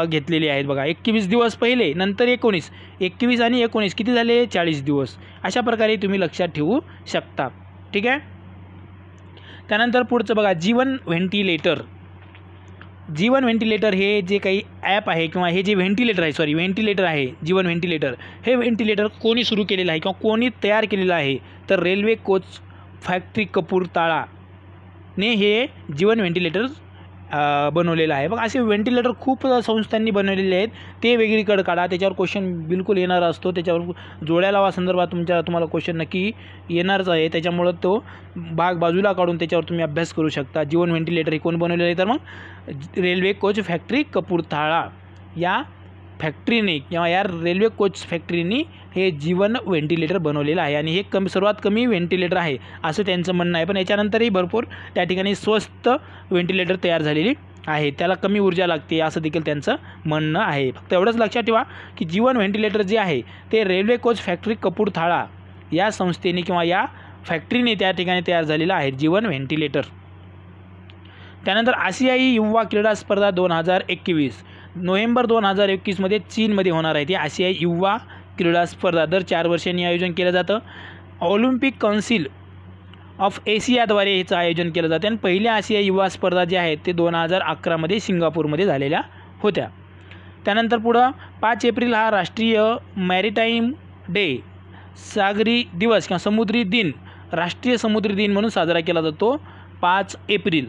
घेतलेले आहेत बघा. 21 दिवस पहिले, नंतर 21 आणि 19 किती झाले, 40 दिवस. अशा प्रकारे तुम्ही लक्षात ठेवू शकता. ठीक आहे. त्यानंतर पुढचं बघा, जीवन व्हेंटिलेटर हे जे काही ॲप आहे किंवा हे जे व्हेंटिलेटर आहे जीवन व्हेंटिलेटर, हे व्हेंटिलेटर कोणी सुरू केलेलं आहे किंवा कोणी तयार केलेलं आहे तर रेल्वे कोच फॅक्टरी कपूरताळाने हे जीवन व्हेंटिलेटर बनवलेलं आहे. बघ असे व्हेंटिलेटर खूप संस्थांनी बनवलेले आहेत, ते वेगळीकडे काढा. त्याच्यावर क्वेश्चन बिलकुल येणार असतो, त्याच्यावर जोड्या लावा संदर्भात तुम्हाला क्वेश्चन नक्की येणारच आहे. त्याच्यामुळं तो भाग बाजूला काढून त्याच्यावर तुम्ही अभ्यास करू शकता. जीवन व्हेंटिलेटर हे कोण बनवलेलं आहे, तर मग रेल्वे कोच फॅक्टरी कपूरथाळा या फॅक्टरीने किंवा या रेल्वे कोच फॅक्टरीने हे जीवन व्हेंटिलेटर बनवलेलं आहे. आणि हे सर्वात कमी व्हेंटिलेटर आहे असं त्यांचं म्हणणं आहे. पण याच्यानंतरही भरपूर त्या ठिकाणी स्वस्त व्हेंटिलेटर तयार झालेली आहे, त्याला कमी ऊर्जा लागते असं देखील त्यांचं म्हणणं आहे. फक्त एवढंच लक्षात ठेवा की जीवन व्हेंटिलेटर जे आहे ते रेल्वे कोच फॅक्टरी कपूरथाळा या संस्थेने किंवा या फॅक्टरीने त्या ठिकाणी तयार झालेलं आहे जीवन व्हेंटिलेटर. त्यानंतर आशियाई युवा क्रीडा स्पर्धा 2021 नोव्हेंबर 2021 चीनमध्ये होणार आहे. ती आशियाई युवा क्रीडा स्पर्धा दर 4 वर्षांनी आयोजन केलं जातं. ऑलिम्पिक काउन्सिल ऑफ एशियाद्वारे याचं आयोजन केलं जातं. आणि पहिल्या आशियाई युवा स्पर्धा ज्या आहेत ते 2011 सिंगापूरमध्ये झालेल्या होत्या. त्यानंतर पुढं 5 एप्रिल हा राष्ट्रीय मॅरिटाईम डे, सागरी दिवस किंवा समुद्री दिन, राष्ट्रीय समुद्री दिन म्हणून साजरा केला जातो. 5 एप्रिल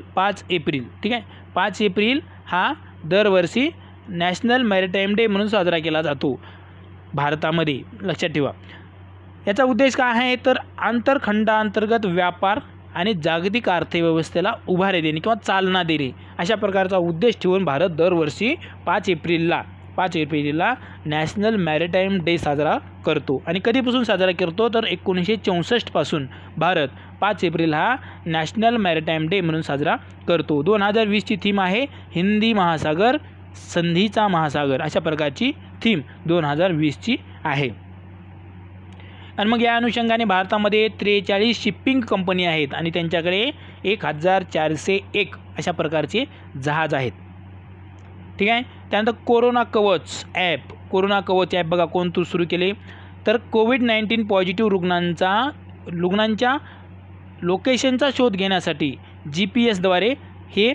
ठीक आहे. 5 एप्रिल हा दरवर्षी नॅशनल मॅरिटाईम डे म्हणून साजरा केला जातो भारतामध्ये, लक्षात ठेवा. याचा उद्देश काय आहे, तर आंतरखंडांतर्गत व्यापार आणि जागतिक अर्थव्यवस्थेला उभारी देणे किंवा चालना देणे अशा प्रकारचा उद्देश ठेवून भारत दरवर्षी 5 एप्रिलला नॅशनल मॅरिटाईम डे साजरा करतो. आणि कधीपासून साजरा करतो, तर 1964 पासून भारत 5 एप्रिल हा नॅशनल मॅरिटाईम डे म्हणून साजरा करतो. 2020ची थीम आहे हिंदी महासागर संधीचा महासागर, अशा प्रकारची थीम 2020ची आहे. आणि मग या अनुषंगाने भारतामध्ये 43 शिपिंग कंपनी आहेत आणि त्यांच्याकडे 1401 अशा प्रकारचे जहाज आहेत. ठीक आहे. त्यानंतर कोरोना कवच ॲप बघा कोण सुरू केले, तर कोविड-19 पॉझिटिव्ह रुग्णांच्या लोकेशनचा शोध घेण्यासाठी GPS द्वारे हे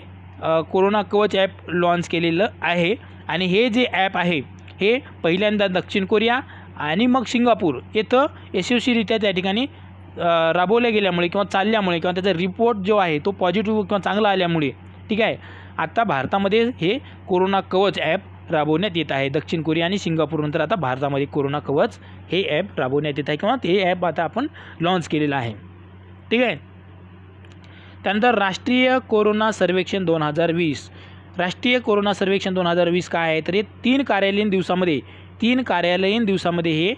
कोरोना कवच ॲप लॉन्च केलेलं आहे. आणि हे जे ॲप आहे हे पहिल्यांदा दक्षिण कोरिया आणि मग सिंगापूर येथं यशस्वीरित्या त्या ठिकाणी राबवल्या गेल्यामुळे किंवा चालल्यामुळे किंवा त्याचा रिपोर्ट जो आहे तो पॉझिटिव्ह किंवा चांगला आल्यामुळे ठीक आहे, आता भारतामध्ये हे कोरोना कवच ॲप राबवण्यात येत आहे. दक्षिण कोरिया आणि सिंगापूरनंतर आता भारतामध्ये कोरोना कवच हे ॲप राबवण्यात येत आहे किंवा ते ॲप आता आपण लॉन्च केलेलं आहे. ठीक आहे. त्यानंतर राष्ट्रीय कोरोना सर्वेक्षण 2020 काय आहे, तर हे 3 कार्यालयीन दिवसामध्ये हे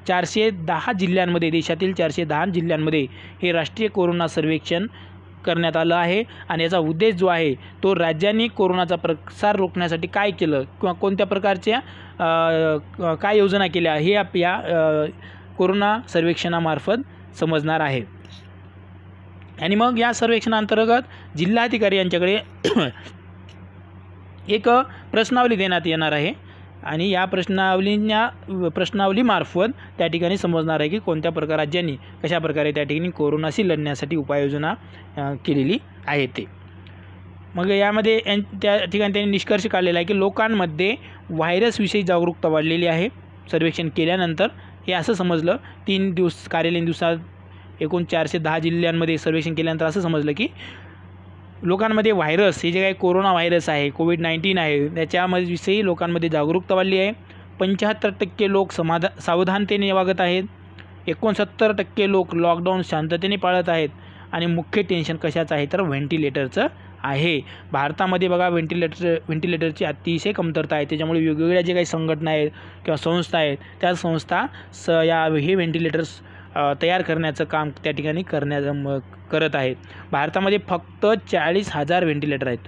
410 जिल्ह्यांमध्ये, देशातील 410 जिल्ह्यांमध्ये हे राष्ट्रीय कोरोना सर्वेक्षण करण्यात आलं आहे. आणि याचा उद्देश जो आहे तो राज्यांनी कोरोनाचा प्रसार रोखण्यासाठी काय केलं किंवा कोणत्या प्रकारच्या काय योजना केल्या हे या कोरोना सर्वेक्षणामार्फत समजणार आहे. आणि मग या सर्वेक्षणांतर्गत जिल्हाधिकारी यांच्याकडे एक प्रश्नावली देण्यात येणार आहे आणि या प्रश्नावलीमार्फत त्या ठिकाणी समजणार आहे की कोणत्या प्रकार राज्यांनी कशा प्रकारे त्या ठिकाणी कोरोनाशी लढण्यासाठी उपाययोजना केलेली आहे ते. मग यामध्ये त्या ठिकाणी त्यांनी निष्कर्ष काढलेला आहे की लोकांमध्ये व्हायरसविषयी जागरूकता वाढलेली आहे. सर्वेक्षण केल्यानंतर हे असं समजलं, 3 कार्यालयीन दिवसात एकूण 410 जिल्ह्यांमध्ये सर्वेक्षण केल्यानंतर असं समजलं की लोकांमध्ये व्हायरस हे जे काही कोरोना व्हायरस आहे, कोविड-19 आहे, त्याच्याविषयी लोकांमध्ये जागरूकता वाढली आहे. 75% लोक सावधानतेने वागत आहेत. 69% लोक लॉकडाऊन शांततेने पाळत आहेत. आणि मुख्य टेन्शन कशाचं आहे, तर व्हेंटिलेटरचं आहे. भारतामध्ये बघा व्हेंटिलेटरची अतिशय कमतरता आहे. त्याच्यामुळे वेगवेगळ्या जे काही संघटना आहेत किंवा संस्था आहेत त्या संस्था हे व्हेंटिलेटर्स तयार करण्याचं काम त्या ठिकाणी करत आहेत. भारतामध्ये फक्त 40,000 व्हेंटिलेटर आहेत.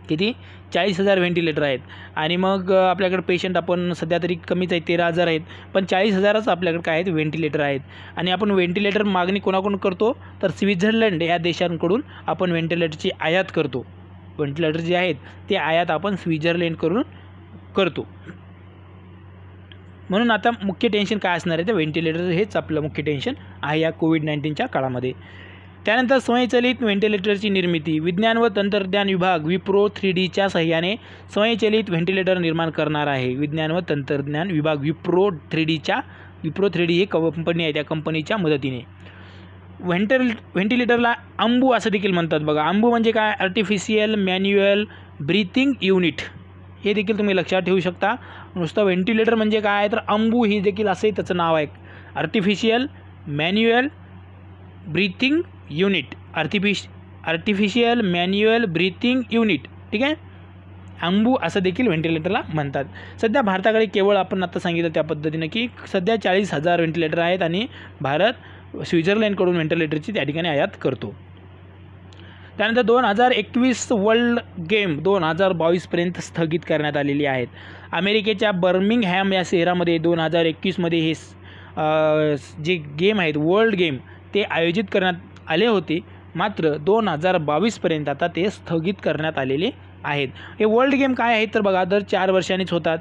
किती? 40,000 व्हेंटिलेटर आहेत. आणि मग आपल्याकडे पेशंट आपण सध्या तरी कमीच आहे, 13,000 आहेत, पण 40,000च आपल्याकडे काय आहेत, व्हेंटिलेटर आहेत. आणि आपण व्हेंटिलेटर मागणी कोणाकडून करतो, तर स्वित्झर्लंड या देशांकडून आपण व्हेंटिलेटरची आयात करतो. व्हेंटिलेटर जे आहेत ते आयात आपण स्वित्झर्लंडकडून करतो. म्हणून आता मुख्य टेन्शन काय असणार आहे, तर व्हेंटिलेटर हेच आपलं मुख्य टेन्शन आहे या कोविड-19च्या काळामध्ये. त्यानंतर स्वयंचलित व्हेंटिलेटरची निर्मिती. विज्ञान व तंत्रज्ञान विभाग विप्रो 3Dच्या सहाय्याने स्वयंचलित व्हेंटिलेटर निर्माण करणार आहे. विज्ञान व तंत्रज्ञान विभाग विप्रो 3D ही कंपनी आहे, त्या कंपनीच्या मदतीने व्हेंटिलेटरला अंबू असं देखील म्हणतात बघा. अंबू म्हणजे काय? Artificial manual breathing unit. हे देखील तुम्ही लक्षात ठेवू शकता. नुसतं व्हेंटिलेटर म्हणजे काय तर अंबू ही देखील असंही त्याचं नाव आहे. Artificial manual breathing unit. Artificial manual breathing unit. ठीक आहे. अंबू असं देखील व्हेंटिलेटरला म्हणतात. सध्या भारताकडे केवळ आपण आता सांगितलं त्या पद्धतीनं की सध्या 40,000 व्हेंटिलेटर आहेत आणि भारत स्वित्झर्लंडकडून व्हेंटिलेटरची त्या ठिकाणी आयात करतो. त्यानंतर 2021 वर्ल्ड गेम 2022पर्यंत स्थगित करण्यात आलेली आहेत. अमेरिकेच्या बर्मिंगहॅम या शहरामध्ये 2021मध्ये हे जे गेम आहेत वर्ल्ड गेम ते आयोजित करण्यात आले होते. मात्र 2022पर्यंत आता ते स्थगित करण्यात आलेले आहेत. हे वर्ल्ड गेम काय आहेत तर बघा, दर 4 वर्षांनीच होतात.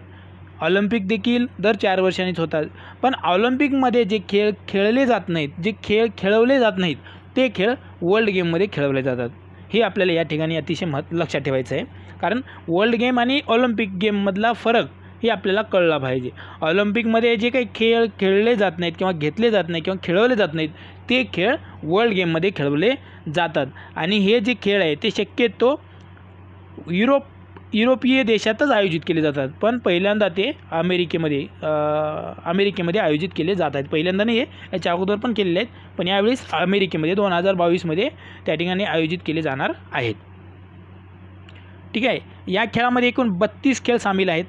ऑलिम्पिक देखील दर 4 वर्षांनीच होतात. पण ऑलिम्पिकमध्ये जे खेळ खेळले जात नाहीत, जे खेळ खेळवले जात नाहीत ते खेळ वर्ल्ड गेममध्ये खेळवले जातात. हे आपल्याला या ठिकाणी अतिशय लक्षात ठेवायचं आहे. कारण वर्ल्ड गेम आणि ऑलिम्पिक गेममधला फरक हे आपल्याला कळला पाहिजे. ऑलिम्पिकमध्ये जे काही खेळ खेळले जात नाहीत किंवा घेतले जात नाही किंवा खेळवले जात नाहीत ते खेळ वर्ल्ड गेममध्ये खेळवले जातात. आणि हे जे खेळ आहे ते शक्यतो युरोपीय देशातच आयोजित केले जातात. पण पहिल्यांदा ते अमेरिकेमध्ये आयोजित केले जात आहेत. पहिल्यांदा नाही, याच्या अगोदर पण केलेले आहेत, पण यावेळेस अमेरिकेमध्ये 2022मध्ये त्या ठिकाणी आयोजित केले जाणार आहेत. ठीक आहे. या खेळामध्ये एकूण 32 खेळ सामील आहेत.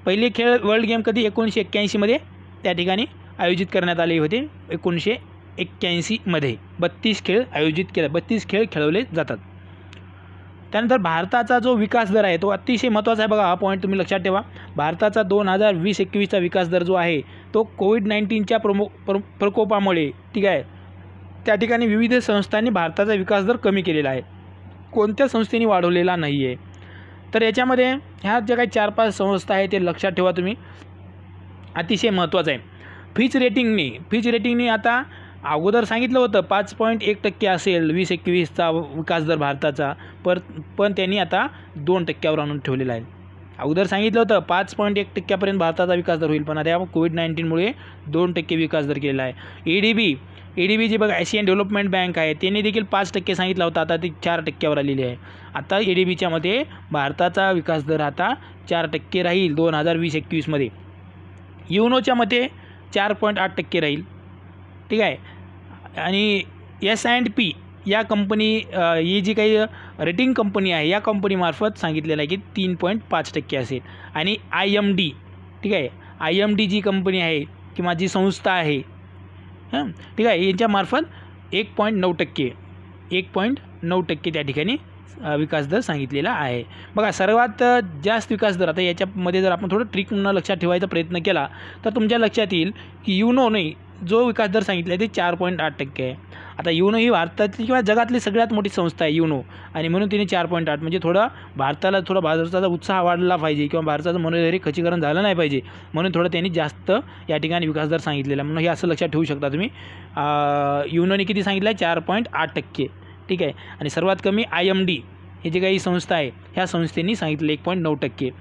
पहिले खेळ वर्ल्ड गेम कधी 1981मध्ये त्या ठिकाणी आयोजित करण्यात आले होते. 1981मध्ये 32 खेळ आयोजित केले, 32 खेळ खेळवले जातात. त्यानंतर भारताचा जो विकास दर आहे तो अतिशय महत्त्वाचा आहे बघा. हा पॉईंट तुम्ही लक्षात ठेवा. भारताचा 2020-21चा विकास दर जो आहे तो कोविड-19च्या प्रकोपामुळे ठीक आहे त्या ठिकाणी विविध संस्थांनी भारताचा विकास दर कमी केलेला आहे. कोणत्या संस्थेने वाढवलेला नाही आहे. तर याच्यामध्ये ह्या ज्या काही 4-5 संस्था आहेत ते लक्षात ठेवा तुम्ही, अतिशय महत्त्वाचं आहे. फिच रेटिंगने आता अगोदर सांगितलं होतं 5.1% असेल 2021चा विकास दर भारताचा, पण त्यांनी आता 2%वर आणून ठेवलेला आहे. अगोदर सांगितलं होतं 5.1%पर्यंत भारताचा विकास दर होईल, पण आता कोविड-19मुळे 2% विकास दर केलेला आहे. EDB जी बघा एशियन डेव्हलपमेंट बँक आहे त्यांनी देखील 5% सांगितला होता, आता ती 4%वर आलेली आहे. आता EDBच्या मध्ये भारताचा विकास दर आता 4% राहील 2020-21मध्ये. युनोच्या मते 4.8% राहील. ठीक आहे. आणि S&P या कंपनी ही जी काही रेटिंग कंपनी आहे या कंपनीमार्फत सांगितलेलं आहे की 3.5% असेल. आणि IMD ठीक आहे, IMD जी कंपनी आहे किंवा जी संस्था आहे ठीक आहे यांच्यामार्फत 1.9% त्या ठिकाणी विकास दर सांगितलेला आहे. बघा सर्वात जास्त विकास दर आता याच्यामध्ये जर आपण थोडं ट्रिक म्हणून लक्षात ठेवायचा प्रयत्न केला तर तुमच्या लक्षात येईल की युनोने जो विकास दर सांगितला आहे ते 4.8% आहे. आता युनो ही भारतातली किंवा जगातली सगळ्यात मोठी संस्था आहे युनो, आणि म्हणून तिने 4.8 म्हणजे भारताचा उत्साह वाढला पाहिजे किंवा भारताचं मनोधैर्य खच्चीकरण झालं नाही पाहिजे म्हणून थोडं त्यांनी जास्त या ठिकाणी विकास दर सांगितलेला आहे. म्हणून हे असं लक्षात ठेवू शकता तुम्ही. युनोने किती सांगितलं आहे 4.8%. ठीक आहे. आणि सर्वात कमी IMD हे जे काही संस्था आहे ह्या संस्थेने सांगितलं 1.9%.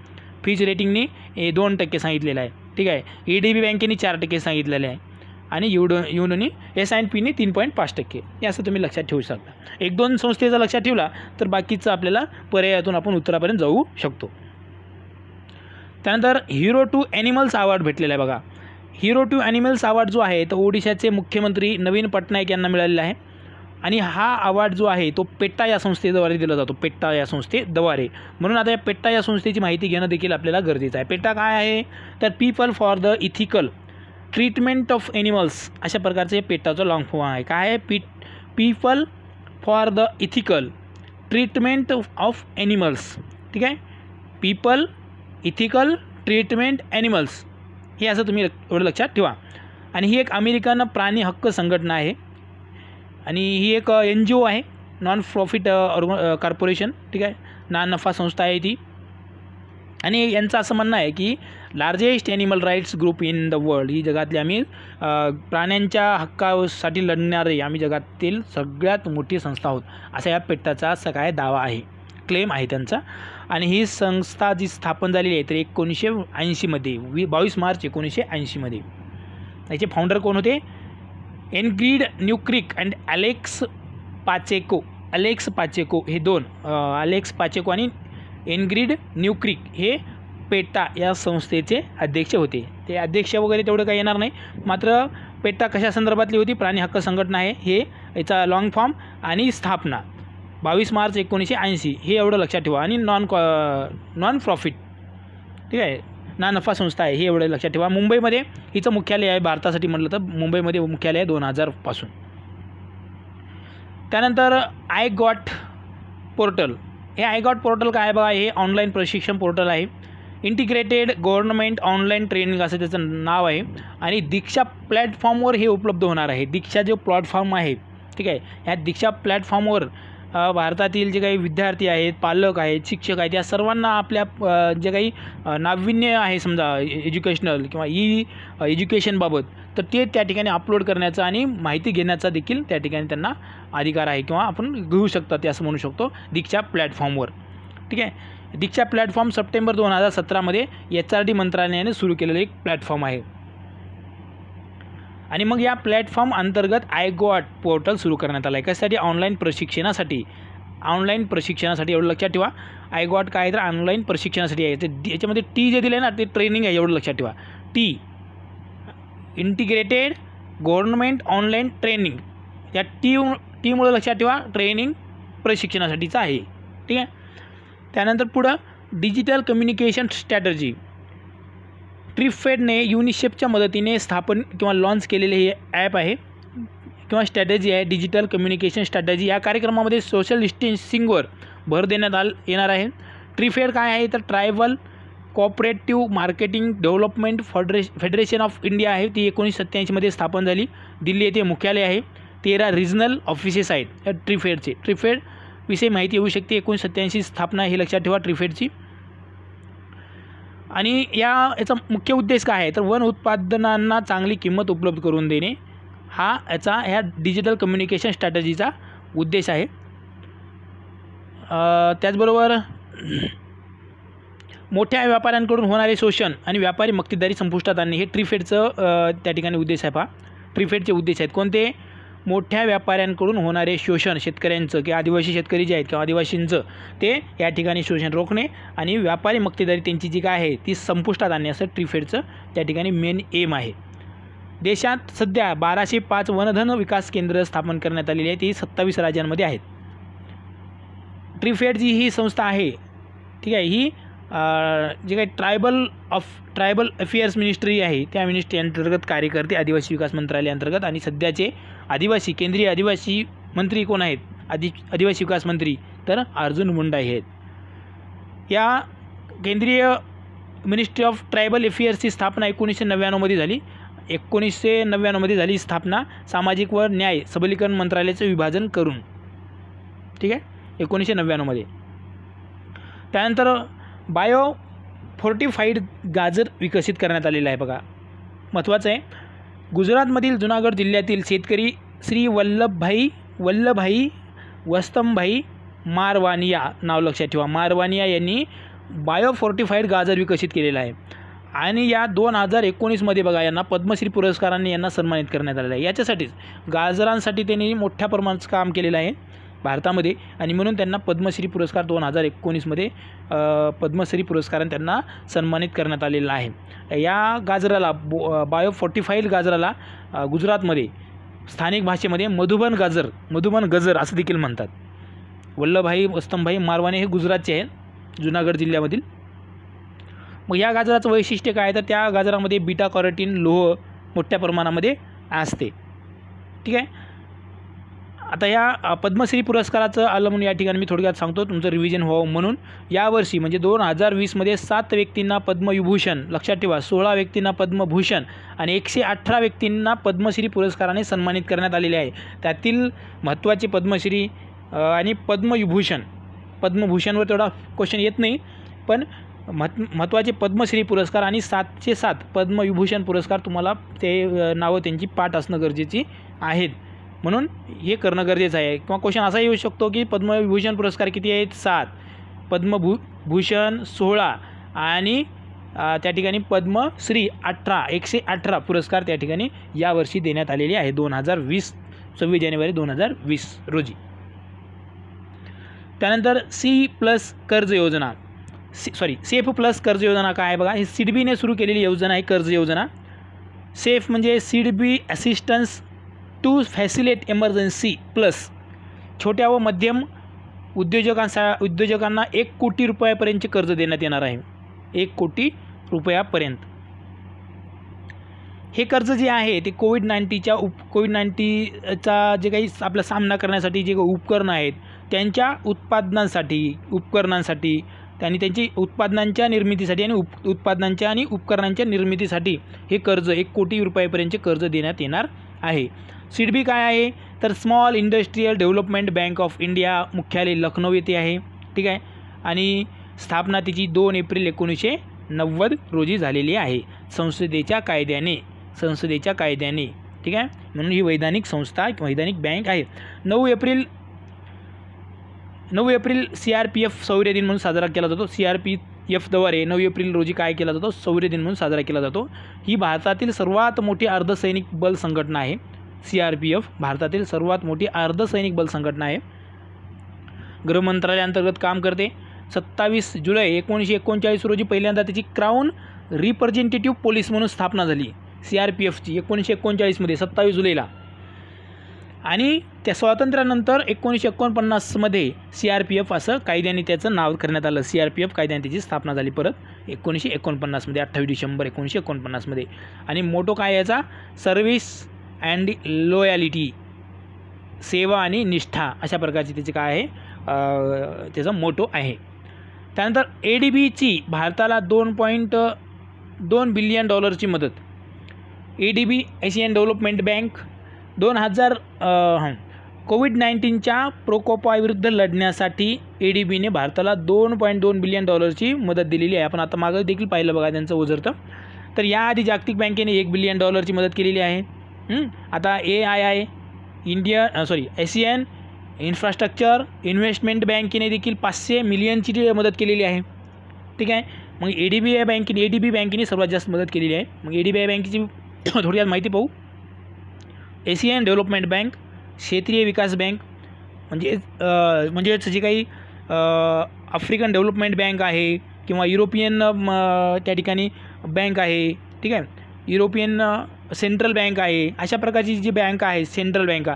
फिच रेटिंगने 2% सांगितलेलं आहे. ठीक आहे. EDB बँकेने 4% सांगितलेलं आहे आणि युनोने S&Pने 3.5%. हे असं तुम्ही लक्षात ठेवू शकता. 1-2 संस्थेचा लक्षात ठेवला तर बाकीचं आपल्याला पर्यायातून आपण उत्तरापर्यंत जाऊ शकतो. त्यानंतर हिरो टू ॲनिमल्स अवॉर्ड भेटलेला आहे बघा. हिरो टू ॲनिमल्स अवॉर्ड जो आहे तो ओडिशाचे मुख्यमंत्री नवीन पटनायक यांना मिळालेला आहे. आणि हा अवॉर्ड जो आहे तो पेट्टा या संस्थेद्वारे दिला जातो. पेट्टा या संस्थेद्वारे. म्हणून आता या पेट्टा या संस्थेची माहिती घेणं देखील आपल्याला गरजेचं आहे. पेट्टा काय आहे तर people for the ethical treatment of animals अशा प्रकारचे पेट्टाचं लॉंग फॉर्म आहे. काय आहे people for the ethical treatment of animals. ठीक आहे. पीपल इथिकल ट्रीटमेंट ॲनिमल्स हे असं तुम्ही एवढं लक्षात ठेवा. आणि ही एक अमेरिकन प्राणी हक्क संघटना आहे आणि ही एक NGO आहे, नॉन प्रॉफिट कॉर्पोरेशन. ठीक आहे. ना नफा संस्था आहे ती. आणि यांचं असं म्हणणं आहे की largest animal rights group in the world, ही जगातली आम्ही प्राण्यांच्या हक्कासाठी लढणारे आम्ही जगातील सगळ्यात मोठी संस्था आहोत असा या पेट्टाचा असा काय दावा आहे, क्लेम आहे त्यांचा. आणि ही संस्था जी स्थापन झालेली आहे तर 1980मध्ये 22 मार्च 1980मध्ये. याचे फाउंडर कोण होते एनग्रीड न्यूक्रिक अँड अलेक्स पाचेको हे दोन, अलेक्स पाचेको आणि एनग्रीड न्यूक्रिक हे पेटा या संस्थेचे अध्यक्ष होते. ते अध्यक्ष वगैरे तेवढं काही येणार नाही, मात्र पेटा कशा संदर्भातली होती, प्राणी हक्क संघटना आहे, हे याचा लॉंग फॉर्म आणि स्थापना 22 मार्च 1980 हे एवढं लक्षात ठेवा. आणि नॉन प्रॉफिट, ठीक आहे, ना नफा संस्था आहे, हे एवढं लक्षात ठेवा. मुंबईमध्ये हिचं मुख्यालय आहे. भारतासाठी म्हटलं तर मुंबईमध्ये मुख्यालय आहे 2000 पासून. त्यानंतर आय गॉट पोर्टल. हे आय गॉट पोर्टल काय आहे बघा, हे ऑनलाईन प्रशिक्षण पोर्टल आहे. इंटिग्रेटेड गव्हर्नमेंट ऑनलाईन ट्रेनिंग असं त्याचं नाव आहे. आणि दीक्षा प्लॅटफॉर्मवर हे उपलब्ध होणार आहे. दीक्षा जो प्लॅटफॉर्म आहे, ठीक आहे, ह्या दीक्षा प्लॅटफॉर्मवर भारतातील जे काही विद्यार्थी आहेत, पालक आहेत, शिक्षक आहेत, या सर्वांना आपल्या जे काही नाविन्य आहे समजा एज्युकेशनल किंवा एज्युकेशनबाबत, तर ते त्या ठिकाणी अपलोड करण्याचा आणि माहिती घेण्याचा देखील त्या ठिकाणी त्यांना अधिकार आहे किंवा आपण घेऊ शकतात ते असं म्हणू शकतो दीक्षा प्लॅटफॉर्मवर. ठीक आहे. दीक्षा प्लॅटफॉर्म सप्टेंबर 2017मध्ये HRD मंत्रालयाने सुरू केलेलं एक प्लॅटफॉर्म आहे. आणि मग या प्लॅटफॉर्म अंतर्गत आय गॉट पोर्टल सुरू करण्यात आलं आहे. कशासाठी? ऑनलाईन प्रशिक्षणासाठी. एवढं लक्षात ठेवा. आय गॉट काय तर ऑनलाईन प्रशिक्षणासाठी आहे. तर याच्यामध्ये टी जे दिलं आहे ना ते ट्रेनिंग आहे, एवढं लक्षात ठेवा. T integrated government online training, या टीमुळे लक्षात ठेवा ट्रेनिंग प्रशिक्षणासाठीचं आहे. ठीक आहे. त्यानंतर पुढं डिजिटल कम्युनिकेशन स्ट्रॅटजी. ट्रिफेडने युनिसेफच्या मदतीने स्थापन किंवा लॉन्च केलेले हे ॲप आहे किंवा स्ट्रॅटेजी आहे, डिजिटल कम्युनिकेशन स्ट्रॅटेजी. या कार्यक्रमामध्ये सोशल डिस्टन्सिंगवर भर देण्यात येणार आहे. ट्रिफेड काय आहे तर tribal cooperative marketing development federation of India आहे. ती 1987मध्ये स्थापन झाली. दिल्ली येथे मुख्यालय आहे. 13 रिजनल ऑफिसेस आहेत या ट्रिफेडचे. ट्रिफेडविषयी माहिती येऊ शकते. 1987 स्थापना हे लक्षात ठेवा ट्रिफेडची. आणि याचा मुख्य उद्देश काय आहे तर वन उत्पादनांना चांगली किंमत उपलब्ध करून देणे हा ह्या डिजिटल कम्युनिकेशन स्ट्रॅटजीचा उद्देश आहे. त्याचबरोबर मोठ्या व्यापाऱ्यांकडून होणारे शोषण आणि व्यापारी मक्तेदारी संपुष्टात आणणे हे ट्रिफेडचं त्या ठिकाणी उद्देश आहे. पहा, ट्रिफेडचे उद्देश आहेत कोणते? मोठ्या व्यापाऱ्यांकडून होणारे शोषण, शेतकऱ्यांचं किंवा आदिवासी शेतकरी जे आहेत किंवा आदिवासींचं ते या ठिकाणी शोषण रोखणे आणि व्यापारी मक्तेदारी त्यांची जी काय आहे ती संपुष्टात आणणे असं ट्रिफेडचं त्या ठिकाणी मेन एम आहे. देशात सध्या 1205 वनधन विकास केंद्र स्थापन करण्यात आलेली आहे. ती 27 राज्यांमध्ये आहेत. ट्रिफेड जी ही संस्था आहे, ठीक आहे, ही जे काही ट्रायबल अफेअर्स मिनिस्ट्री आहे त्या मिनिस्ट्री अंतर्गत कार्य करते, आदिवासी विकास मंत्रालय अंतर्गत. आणि सध्याचे केंद्रीय आदिवासी मंत्री कोण आहेत? आदिवासी विकास मंत्री तर अर्जुन मुंडा हे आहेत. या केंद्रीय मिनिस्ट्री ऑफ ट्रायबल अफेअर्सची स्थापना 1999मध्ये झाली. 1999मध्ये झाली स्थापना, सामाजिक व न्याय सबलीकरण मंत्रालयाचं विभाजन करून. ठीक आहे, 1999मध्ये. त्यानंतर बायो फोर्टिफाईड गाजर विकसित करण्यात आलेलं आहे. बघा, महत्त्वाचं आहे. गुजरातमधील जुनागड जिल्ह्यातील शेतकरी श्री वल्लभभाई वस्तमभाई मारवानिया, नाव लक्षात ठेवा, मारवानिया यांनी बायो फोर्टिफाईड गाजर विकसित केलेला आहे. आणि या 2019मध्ये बघा यांना पद्मश्री पुरस्कारांनी यांना सन्मानित करण्यात आलेलं आहे. याच्यासाठीच गाजरांसाठी त्यांनी मोठ्या प्रमाणात काम केलेलं आहे भारतामध्ये आणि म्हणून त्यांना पद्मश्री पुरस्कार 2019मध्ये पद्मश्री पुरस्काराने त्यांना सन्मानित करण्यात आलेला आहे. या गाजराला बायो फोर्टिफाईड गाजराला गुजरातमध्ये स्थानिक भाषेमध्ये मधुबन गजर असं देखील म्हणतात. वल्लभभाई वस्तमभाई मारवाने हे गुजरातचे आहेत, जुनागड जिल्ह्यामधील. मग या गाजराचं वैशिष्ट्य काय तर त्या गाजरामध्ये बीटा कॅरोटीन लोह मोठ्या प्रमाणामध्ये असते. ठीक आहे. आता या पद्मश्री पुरस्काराचं आलं म्हणून या ठिकाणी मी थोडक्यात सांगतो तुमचं रिव्हिजन व्हावं म्हणून. यावर्षी म्हणजे 2020मध्ये 7 व्यक्तींना पद्मविभूषण, लक्षात ठेवा 16 व्यक्तींना पद्मभूषण आणि 118 व्यक्तींना पद्मश्री पुरस्काराने सन्मानित करण्यात आलेले आहे. त्यातील महत्त्वाचे पद्मश्री आणि पद्मभूषणवर तेवढा क्वेश्चन येत नाही, पण महत्त्वाचे पद्मश्री पुरस्कार आणि 7चे 7 पद्मविभूषण पुरस्कार तुम्हाला ते नावं त्यांची पाठ असणं गरजेची आहेत, म्हणून हे करणं गरजेचं आहे. किंवा क्वेश्चन असा येऊ शकतो की पद्मविभूषण पुरस्कार किती आहेत? 7, पद्मभूषण 16 आणि त्या ठिकाणी पद्मश्री 118 पुरस्कार त्या ठिकाणी यावर्षी देण्यात आलेले आहे 2020 26 जानेवारी 2020 रोजी. त्यानंतर सेफ प्लस कर्ज योजना काय आहे बघा. ही सिडबीने सुरू केलेली योजना आहे कर्ज योजना. सेफ म्हणजे SIDBI assistance to facilitate emergency plus. छोट्या व मध्यम उद्योजकांना 1 कोटी रुपयापर्यंतचे कर्ज देण्यात येणार आहे. 1 कोटी रुपयापर्यंत. हे कर्ज जे आहे ते कोविड-19चा जे काही आपला सामना करण्यासाठी जे उपकरणं आहेत त्यांच्या उपकरणांसाठी त्यांनी त्यांची उत्पादनांच्या निर्मितीसाठी आणि उत्पादनांच्या आणि उपकरणांच्या निर्मितीसाठी हे कर्ज 1 कोटी रुपयापर्यंतचे कर्ज देण्यात येणार आहे. सिडबी काय आहे तर small industrial development bank of India, मुख्यालय लखनौ येथे आहे. ठीक आहे. आणि स्थापना तिची 2 एप्रिल 1990 रोजी झालेली आहे संसदेच्या कायद्याने. ठीक आहे. म्हणून ही वैधानिक संस्था वैधानिक बँक आहे. 9 एप्रिल CRPF शौर्य दिन म्हणून साजरा केला जातो. CRPFद्वारे 9 एप्रिल रोजी काय केला जातो शौर्य दिन म्हणून साजरा केला जातो. ही भारतातील सर्वात मोठी अर्धसैनिक बल संघटना आहे. CRPF भारतातील सर्वात मोठी अर्धसैनिक बल संघटना आहे. गृह मंत्रालयाअंतर्गत काम करते. 27 जुलै 1939 रोजी पहिल्यांदा त्याची क्राऊन रिप्रेझेंटेटिव्ह पोलीस म्हणून स्थापना झाली CRPFची 1939मध्ये 27 जुलैला. आणि त्या स्वातंत्र्यानंतर 1949मध्ये CRPF असं कायद्याने त्याचं नाव करण्यात आलं. CRPF कायद्याने त्याची स्थापना झाली परत 1949मध्ये 28 डिसेंबर 1949मध्ये. आणि मोटो काय याचा सर्व्हिस अँड लॉयलिटी, सेवा आणि निष्ठा अशा प्रकारची त्याची काय आहे त्याचा मोटो आहे. त्यानंतर ADBची भारताला $2.2 बिलियन मदत. ADB एशियन डेव्हलपमेंट बँक कोविड-19च्या प्रकोपाविरुद्ध लढण्यासाठी ADBने भारताला $2.2 बिलियन मदत दिलेली आहे. आपण आता मागे देखील पाहिलं बघा त्यांचं उजरतं. तर याआधी जागतिक बँकेने $1 बिलियन मदत केलेली आहे. आता एशियन इन्फ्रास्ट्रक्चर इन्व्हेस्टमेंट बँकेने देखील 500 मिलियनची मदत केलेली आहे. ठीक आहे. मग ADB बँकेने सर्वात जास्त मदत केलेली आहे. मग ADB बँकेची थोडक्यात माहिती पाहू. एशियन डेव्हलपमेंट बँक, क्षेत्रीय विकास बँक म्हणजेच जे काही आफ्रिकन डेव्हलपमेंट बँक आहे किंवा युरोपियन त्या ठिकाणी बँक आहे. ठीक आहे. युरोपियन सेंट्रल बँक आहे. अशा प्रकारची जी बँक आहे सेंट्रल बँका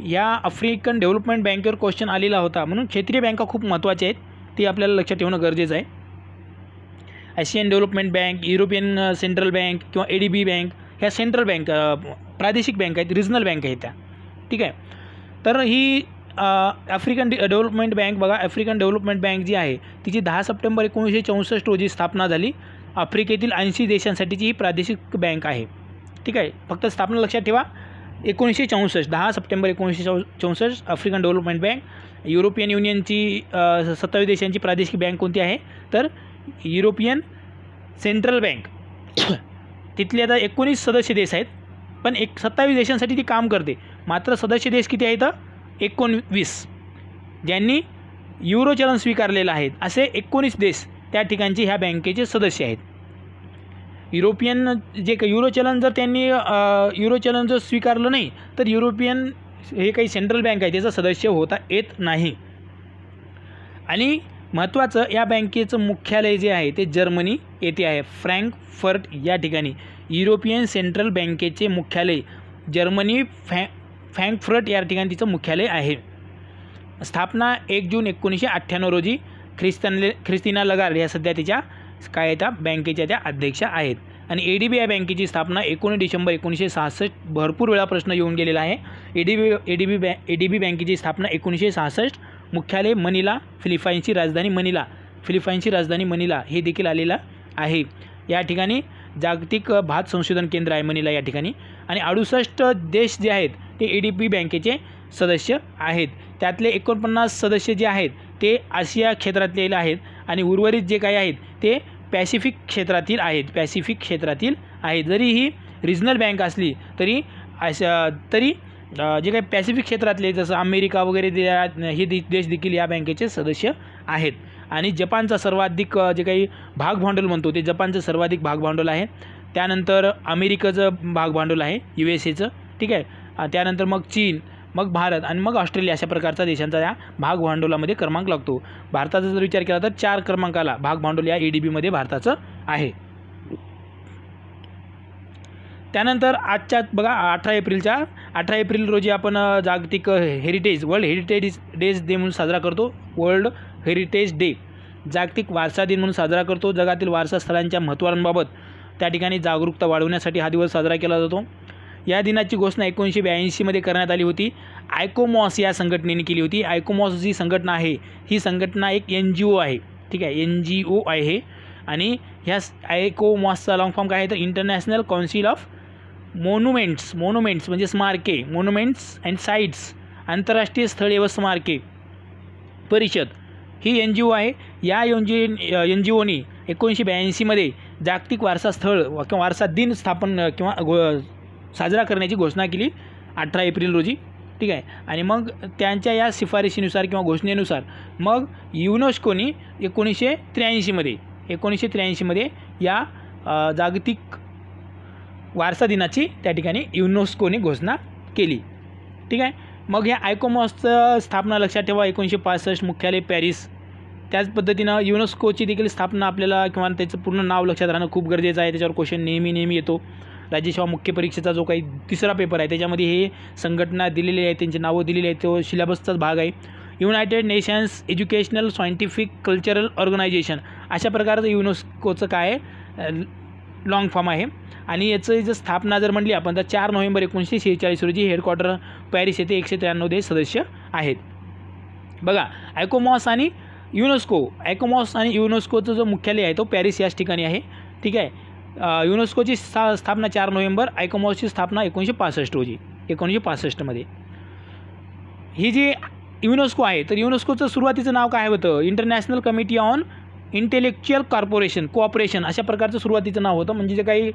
या आफ्रिकन डेव्हलपमेंट बँकेवर क्वेश्चन आलेला होता. म्हणून क्षेत्रीय बँका खूप महत्त्वाच्या आहेत. ती आपल्याला लक्षात ठेवणं गरजेचं आहे. Asian development bank, European central bank किंवा ADB बँक ह्या सेंट्रल बँक प्रादेशिक बँक आहेत, रिजनल बँक आहेत त्या. ठीक आहे. तर ही आफ्रिकन डेव्हलपमेंट बँक बघा. आफ्रिकन डेव्हलपमेंट बँक जी आहे तिची 10 सप्टेंबर 1964 रोजी स्थापना झाली. आफ्रिकेतील 80 देशांसाठीची ही प्रादेशिक बँक आहे. ठीक आहे. फक्त स्थापना लक्षात ठेवा 1964 10 September 1964 African development bank. European युनियनची 27 देशांची प्रादेशिक बँक कोणती आहे तर युरोपियन सेंट्रल बँक. तिथले आता 19 सदस्य देश आहेत पण 27 देशांसाठी ती काम करते. मात्र सदस्य देश किती आहेत 19 ज्यांनी युरो चलन स्वीकारलेलं आहे असे 19 देश त्या ठिकाणचे ह्या बँकेचे सदस्य आहेत. युरोपियन जे काही युरो चलन जर त्यांनी युरो चलन जर स्वीकारलं नाही तर युरोपियन हे काही सेंट्रल बँक आहे त्याचा सदस्य होता येत नाही. आणि महत्त्वाचं या बँकेचं मुख्यालय जे आहे ते जर्मनी येथे आहे. फ्रँकफर्ट या ठिकाणी युरोपियन सेंट्रल बँकेचे मुख्यालय जर्मनी फ्रँकफर्ट या ठिकाणी तिचं मुख्यालय आहे. स्थापना 1 जून 1998 रोजी. ख्रिस्तिना लगार्ड या सध्या तिच्या काय त्या बँकेच्या त्या अध्यक्षा आहेत. आणि ADB या बँकेची स्थापना 19 डिसेंबर 1966. भरपूर वेळा प्रश्न येऊन गेलेला आहे. ADB बँकेची स्थापना 1966. मुख्यालय मनिला, फिलिपाईन्सची राजधानी मनिला हे देखील आलेलं आहे. या ठिकाणी जागतिक भात संशोधन केंद्र आहे मनिला या ठिकाणी. आणि 68 देश जे आहेत ते ADB बँकेचे सदस्य आहेत. त्यातले 49 सदस्य जे आहेत ते आशिया क्षेत्रातले आहेत आणि उर्वरित जे काही आहेत ते पॅसिफिक क्षेत्रातील आहेत. जरी ही रिजनल बँक असली तरी जे काही पॅसिफिक क्षेत्रातले जसं अमेरिका वगैरे हे देश देखील या बँकेचे सदस्य आहेत. आणि जपानचा सर्वाधिक जे काही भाग भांडवल म्हणतो ते जपानचं सर्वाधिक भाग भांडवल आहे. त्यानंतर अमेरिकेचं भाग भांडवल आहे USAचं, ठीक आहे. त्यानंतर मग चीन, मग भारत आणि मग ऑस्ट्रेलिया अशा प्रकारचा देशांचा या भाग भांडवलामध्ये क्रमांक लागतो. भारताचा जर विचार केला तर 4 क्रमांकाला भाग भांडवल या ADBमध्ये भारताचं आहे. त्यानंतर आजच्या बघा 18 एप्रिल रोजी आपण जागतिक वर्ल्ड हेरिटेज डे म्हणून साजरा करतो. वर्ल्ड हेरिटेज डे जागतिक वारसा दिन म्हणून साजरा करतो. जगातील वारसा स्थळांच्या महत्त्वांबाबत त्या ठिकाणी जागरूकता वाढवण्यासाठी हा दिवस साजरा केला जातो. या दिनाची घोषणा 1982 करण्यात आली होती. आयकोमॉस या संघटनेने केली होती. आयकोमॉस जी संघटना आहे ही संघटना एक NGO आहे, ठीक आहे, NGO आहे. आणि ह्या आयकोमॉसचा लॉंग फॉर्म काय आहे तर इंटरनॅशनल काउन्सिल ऑफ मोन्युमेंट्स म्हणजे स्मारके, मोन्युमेंट्स अँड साईट्स, आंतरराष्ट्रीय स्थळे व स्मारके परिषद ही NGO आहे. या NGOनी 1982 जागतिक वारसा स्थळ किंवा वारसा दिन स्थापन किंवा साजरा करण्याची घोषणा केली 18 एप्रिल रोजी, ठीक आहे. आणि मग त्यांच्या या शिफारशीनुसार किंवा घोषणेनुसार मग युनेस्कोनी 1983 या जागतिक वारसा दिनाची त्या ठिकाणी युनेस्कोनी घोषणा केली, ठीक आहे. मग ह्या आयकोमॉसचं स्थापना लक्षात ठेवा 1965 मुख्यालय पॅरिस. त्याच पद्धतीनं युनेस्कोची देखील स्थापना आपल्याला किंवा त्याचं पूर्ण नाव लक्षात राहणं खूप गरजेचं आहे. त्याच्यावर क्वेश्चन नेहमी येतो. राज्यसेवा मुख्य परीक्षेचा जो काही तिसरा पेपर आहे त्याच्यामध्ये हे संघटना दिलेली आहे, त्यांची नावं दिलेली आहेत, तो सिलेबसचाच भाग आहे. United Nations Educational Scientific Cultural Organization अशा प्रकारचं युनेस्कोचं काय आहे लॉंग फॉर्म आहे. आणि याचं जर स्थापना जर म्हटली आपण तर 4 नोव्हेंबर 1946 रोजी हेडक्वार्टर पॅरिस येथे 193 देश सदस्य आहेत. बघा आयकोमॉस आणि युनेस्कोचं जो मुख्यालय आहे तो पॅरिस याच ठिकाणी आहे, ठीक आहे. युनेस्कोची स्थापना 4 नोव्हेंबर, आयकोमॉसची स्थापना 1965 रोजी 1965 ही जी युनेस्को आहे तर युनेस्कोचं सुरुवातीचं नाव काय होतं international committee on intellectual cooperation अशा प्रकारचं सुरुवातीचं नाव होतं. म्हणजे जे काही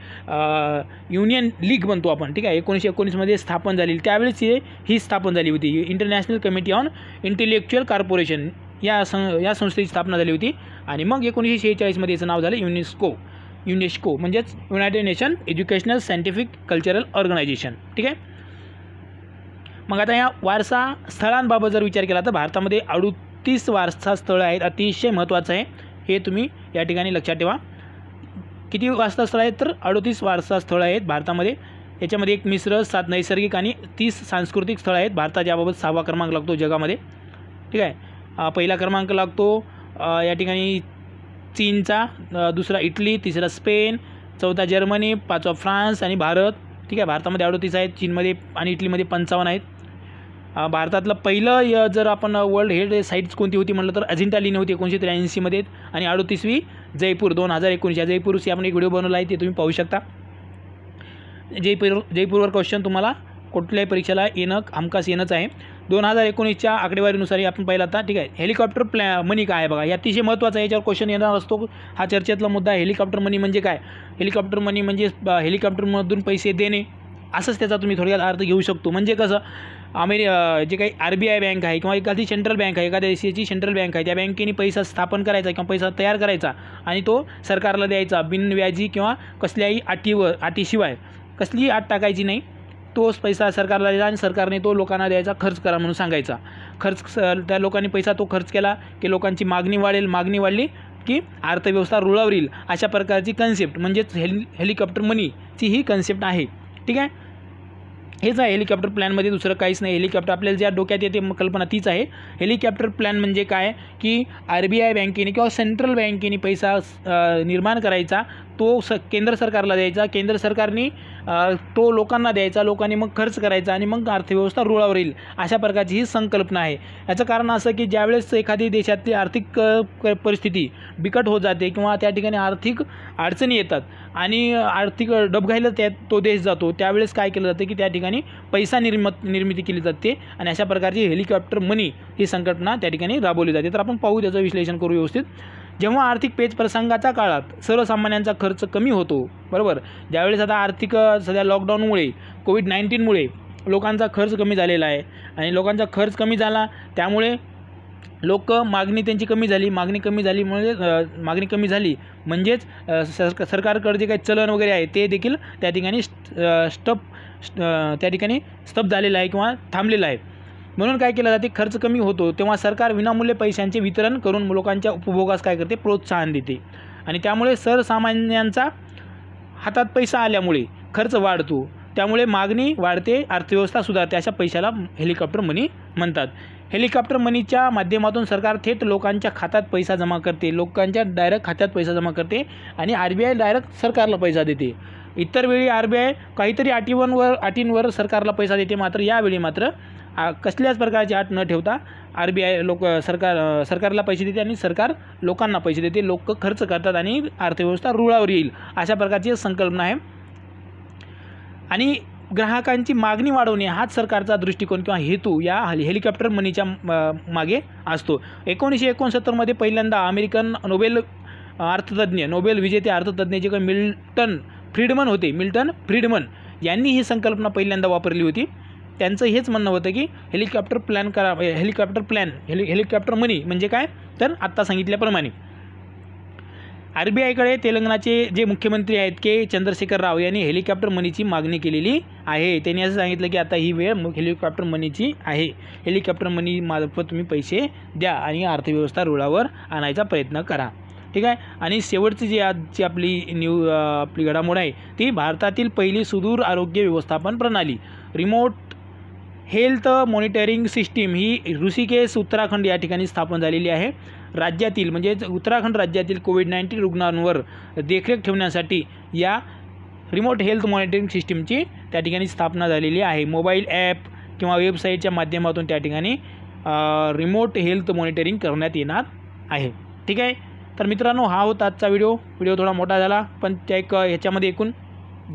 युनियन लीग म्हणतो आपण, ठीक आहे, 1919 स्थापन झाली त्यावेळेस ही स्थापन झाली होती. International committee on intellectual corporation या संस्थेची स्थापना झाली होती. आणि मग 1946 याचं नाव झालं युनेस्को म्हणजेच United nation educational Scientific Cultural organisation, ठीक आहे. मग आता या वारसा स्थळांबाबत जर विचार केला तर भारतामध्ये 38 वारसा स्थळं आहेत. अतिशय महत्त्वाचं आहे हे तुम्ही या ठिकाणी लक्षात ठेवा. किती वारसा स्थळं आहेत तर 38 वारसा स्थळं आहेत भारतामध्ये. याच्यामध्ये 1 मिश्र, 7 नैसर्गिक आणि 30 सांस्कृतिक स्थळं आहेत. भारतात याबाबत 6वा क्रमांक लागतो जगामध्ये, ठीक आहे. पहिला क्रमांक लागतो या ठिकाणी चीनचा, दुसरा इटली, तिसरा स्पेन, चौथा जर्मनी, 5वा फ्रान्स आणि भारत, ठीक आहे. भारतामध्ये 38 आहेत, चीनमध्ये आणि इटलीमध्ये 55 आहेत. भारतातलं पहिलं जर आपण वर्ल्ड हेरिटेज साईट्स कोणती होती म्हटलं तर अजिंठा लेणी होती 1983 आणि 38वी जयपूर 2019. या जयपूरची आपण एक व्हिडिओ बनवला आहे, ते तुम्ही पाहू शकता. जयपूरवर क्वेश्चन तुम्हाला कुठल्याही परीक्षेला हमखास येणंच आहे. 2019च्या आकडेवारीनुसार आपण पाहिलं आता, ठीक आहे. हेलिकॉप्टर मनी काय आहे बघा, हे अतिशय महत्त्वाचं आहे, याच्यावर क्वेश्चन येणार असतो. हा चर्चेतला मुद्दा आहे. हेलिकॉप्टर मनी म्हणजे काय? हेलिकॉप्टर मनी म्हणजे हेलिकॉप्टरमधून पैसे देणे असंच त्याचा तुम्ही थोडक्यात अर्थ घेऊ शकतो. म्हणजे कसं जे काही RBI बँक आहे किंवा एखादी सेंट्रल बँक आहे, एखाद्या देशाची सेंट्रल बँक आहे, त्या बँकेने पैसा स्थापन करायचा किंवा पैसा तयार करायचा आणि तो सरकारला द्यायचा बिनव्याजी किंवा कसल्याही अटीशिवाय कसलीही अट टाकायची नाही. तोच पैसा सरकारला द्यायचा आणि सरकारने तो लोकांना द्यायचा, खर्च करा म्हणून सांगायचा. त्या लोकांनी पैसा तो खर्च केला की लोकांची मागणी वाढेल, मागणी वाढली की अर्थव्यवस्था रुळावर येईल. अशा प्रकारची कन्सेप्ट म्हणजेच हेलिकॉप्टर मनीची ही कन्सेप्ट आहे, ठीक आहे. हेच आहे हेलिकॉप्टर प्लॅनमध्ये, दुसरं काहीच नाही. हेलिकॉप्टर आपल्याला ज्या डोक्यात येते कल्पना तीच आहे. हेलिकॉप्टर प्लॅन म्हणजे काय की RBI बँकेने किंवा सेंट्रल बँकेने पैसा निर्माण करायचा, तो केंद्र सरकारला द्यायचा, केंद्र सरकारने तो लोकांना द्यायचा, लोकांनी मग खर्च करायचा आणि मग अर्थव्यवस्था रुळावर येईल. अशा प्रकारची ही संकल्पना आहे. याचं कारण असं की ज्यावेळेस एखादी देशातली आर्थिक परिस्थिती बिकट होत जाते किंवा त्या ठिकाणी आर्थिक अडचणी येतात आणि आर्थिक डबघाईला तो देश जातो, त्यावेळेस काय केलं जातं की त्या ठिकाणी पैसा निर्मिती केली जाते आणि अशा प्रकारची हेलिकॉप्टर मनी ही संकल्पना त्या ठिकाणी राबवली जाते. तर आपण पाहू, त्याचं विश्लेषण करू व्यवस्थित. जेव्हा आर्थिक पेच प्रसंगाच्या काळात सर्वसामान्यांचा खर्च कमी होतो, बरोबर, ज्यावेळेस आता आर्थिक सध्या लॉकडाऊनमुळे कोविड-19मुळे लोकांचा खर्च कमी झालेला आहे आणि लोकांचा खर्च कमी झाला त्यामुळे लोक मागणी त्यांची कमी झाली, मागणी कमी झाली म्हणजेच सरकारकडे जे काही चलन वगैरे आहे ते देखील त्या ठिकाणी स्तब्ध झालेलं आहे किंवा थांबलेलं आहे. म्हणून काय केलं जाते, खर्च कमी होतो तेव्हा सरकार विनामूल्य पैशांचे वितरण करून लोकांच्या उपभोगास काय करते, प्रोत्साहन देते. आणि त्यामुळे सर्वसामान्यांचा हातात पैसा आल्यामुळे खर्च वाढतो, त्यामुळे मागणी वाढते, अर्थव्यवस्था सुधारते. अशा पैशाला हेलिकॉप्टर मनी म्हणतात. हेलिकॉप्टर मनीच्या माध्यमातून सरकार थेट लोकांच्या खात्यात पैसा जमा करते, लोकांच्या डायरेक्ट खात्यात पैसा जमा करते आणि RBI डायरेक्ट सरकारला पैसा देते. इतर वेळी RBI काहीतरी अटींवर सरकारला पैसा देते, मात्र यावेळी मात्र कसल्याच प्रकारची अट न ठेवता RBI सरकारला पैसे देते आणि सरकार लोकांना पैसे देते. लोक खर्च करतात आणि अर्थव्यवस्था रुळावर येईल, अशा प्रकारची संकल्पना आहे. आणि ग्राहकांची मागणी वाढवणे हाच सरकारचा दृष्टिकोन किंवा हेतू या हेलिकॉप्टर मनीच्या मागे असतो. 1969 पहिल्यांदा अमेरिकन नोबेल विजेते अर्थतज्ञ जे काही मिल्टन फ्रीडमन यांनी ही संकल्पना पहिल्यांदा वापरली होती. त्यांचं हेच म्हणणं होतं की हेलिकॉप्टर मनी म्हणजे काय, तर आत्ता सांगितल्याप्रमाणे RBIकडे तेलंगणाचे जे मुख्यमंत्री आहेत चंद्रशेखर राव यांनी हेलिकॉप्टर मनीची मागणी केलेली आहे. त्यांनी असं सांगितलं की आता ही वेळ हेलिकॉप्टर मनीची आहे, हेलिकॉप्टर मनी मार्फत तुम्ही पैसे द्या आणि अर्थव्यवस्था रुळावर आणायचा प्रयत्न करा. ठीक आहे. आणि शेवटची जी आजची आपली घडामोड आहे ती भारतातील पहिली सुदूर आरोग्य व्यवस्थापन प्रणाली रिमोट हेल्थ मॉनिटरिंग सिस्टीम ही ऋषिकेश उत्तराखंड या ठिकाणी स्थापन झालेली आहे. राज्यातील म्हणजेच उत्तराखंड राज्यातील कोविड-19 रुग्णांवर देखरेख ठेवण्यासाठी या रिमोट हेल्थ मॉनिटरिंग सिस्टीमची त्या ठिकाणी स्थापना झालेली आहे. मोबाईल ॲप किंवा वेबसाईटच्या माध्यमातून त्या ठिकाणी रिमोट हेल्थ मॉनिटरिंग करण्यात येणार आहे. ठीक आहे. तर मित्रांनो, हा होता आजचा व्हिडिओ थोडा मोठा झाला, पण ह्याच्यामध्ये एकूण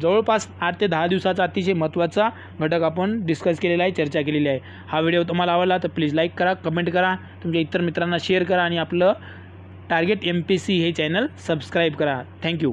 जवळपास 8 ते 10 दिवसाचा अतिशय महत्त्वाचा घटक आपण डिस्कस केलेला आहे, चर्चा केलेली आहे. हा व्हिडिओ तुम्हाला आवडला तर प्लीज लाईक करा, कमेंट करा, तुमच्या इतर मित्रांना शेअर करा आणि आपलं टार्गेट MPSC हे चॅनल सबस्क्राईब करा. थँक्यू.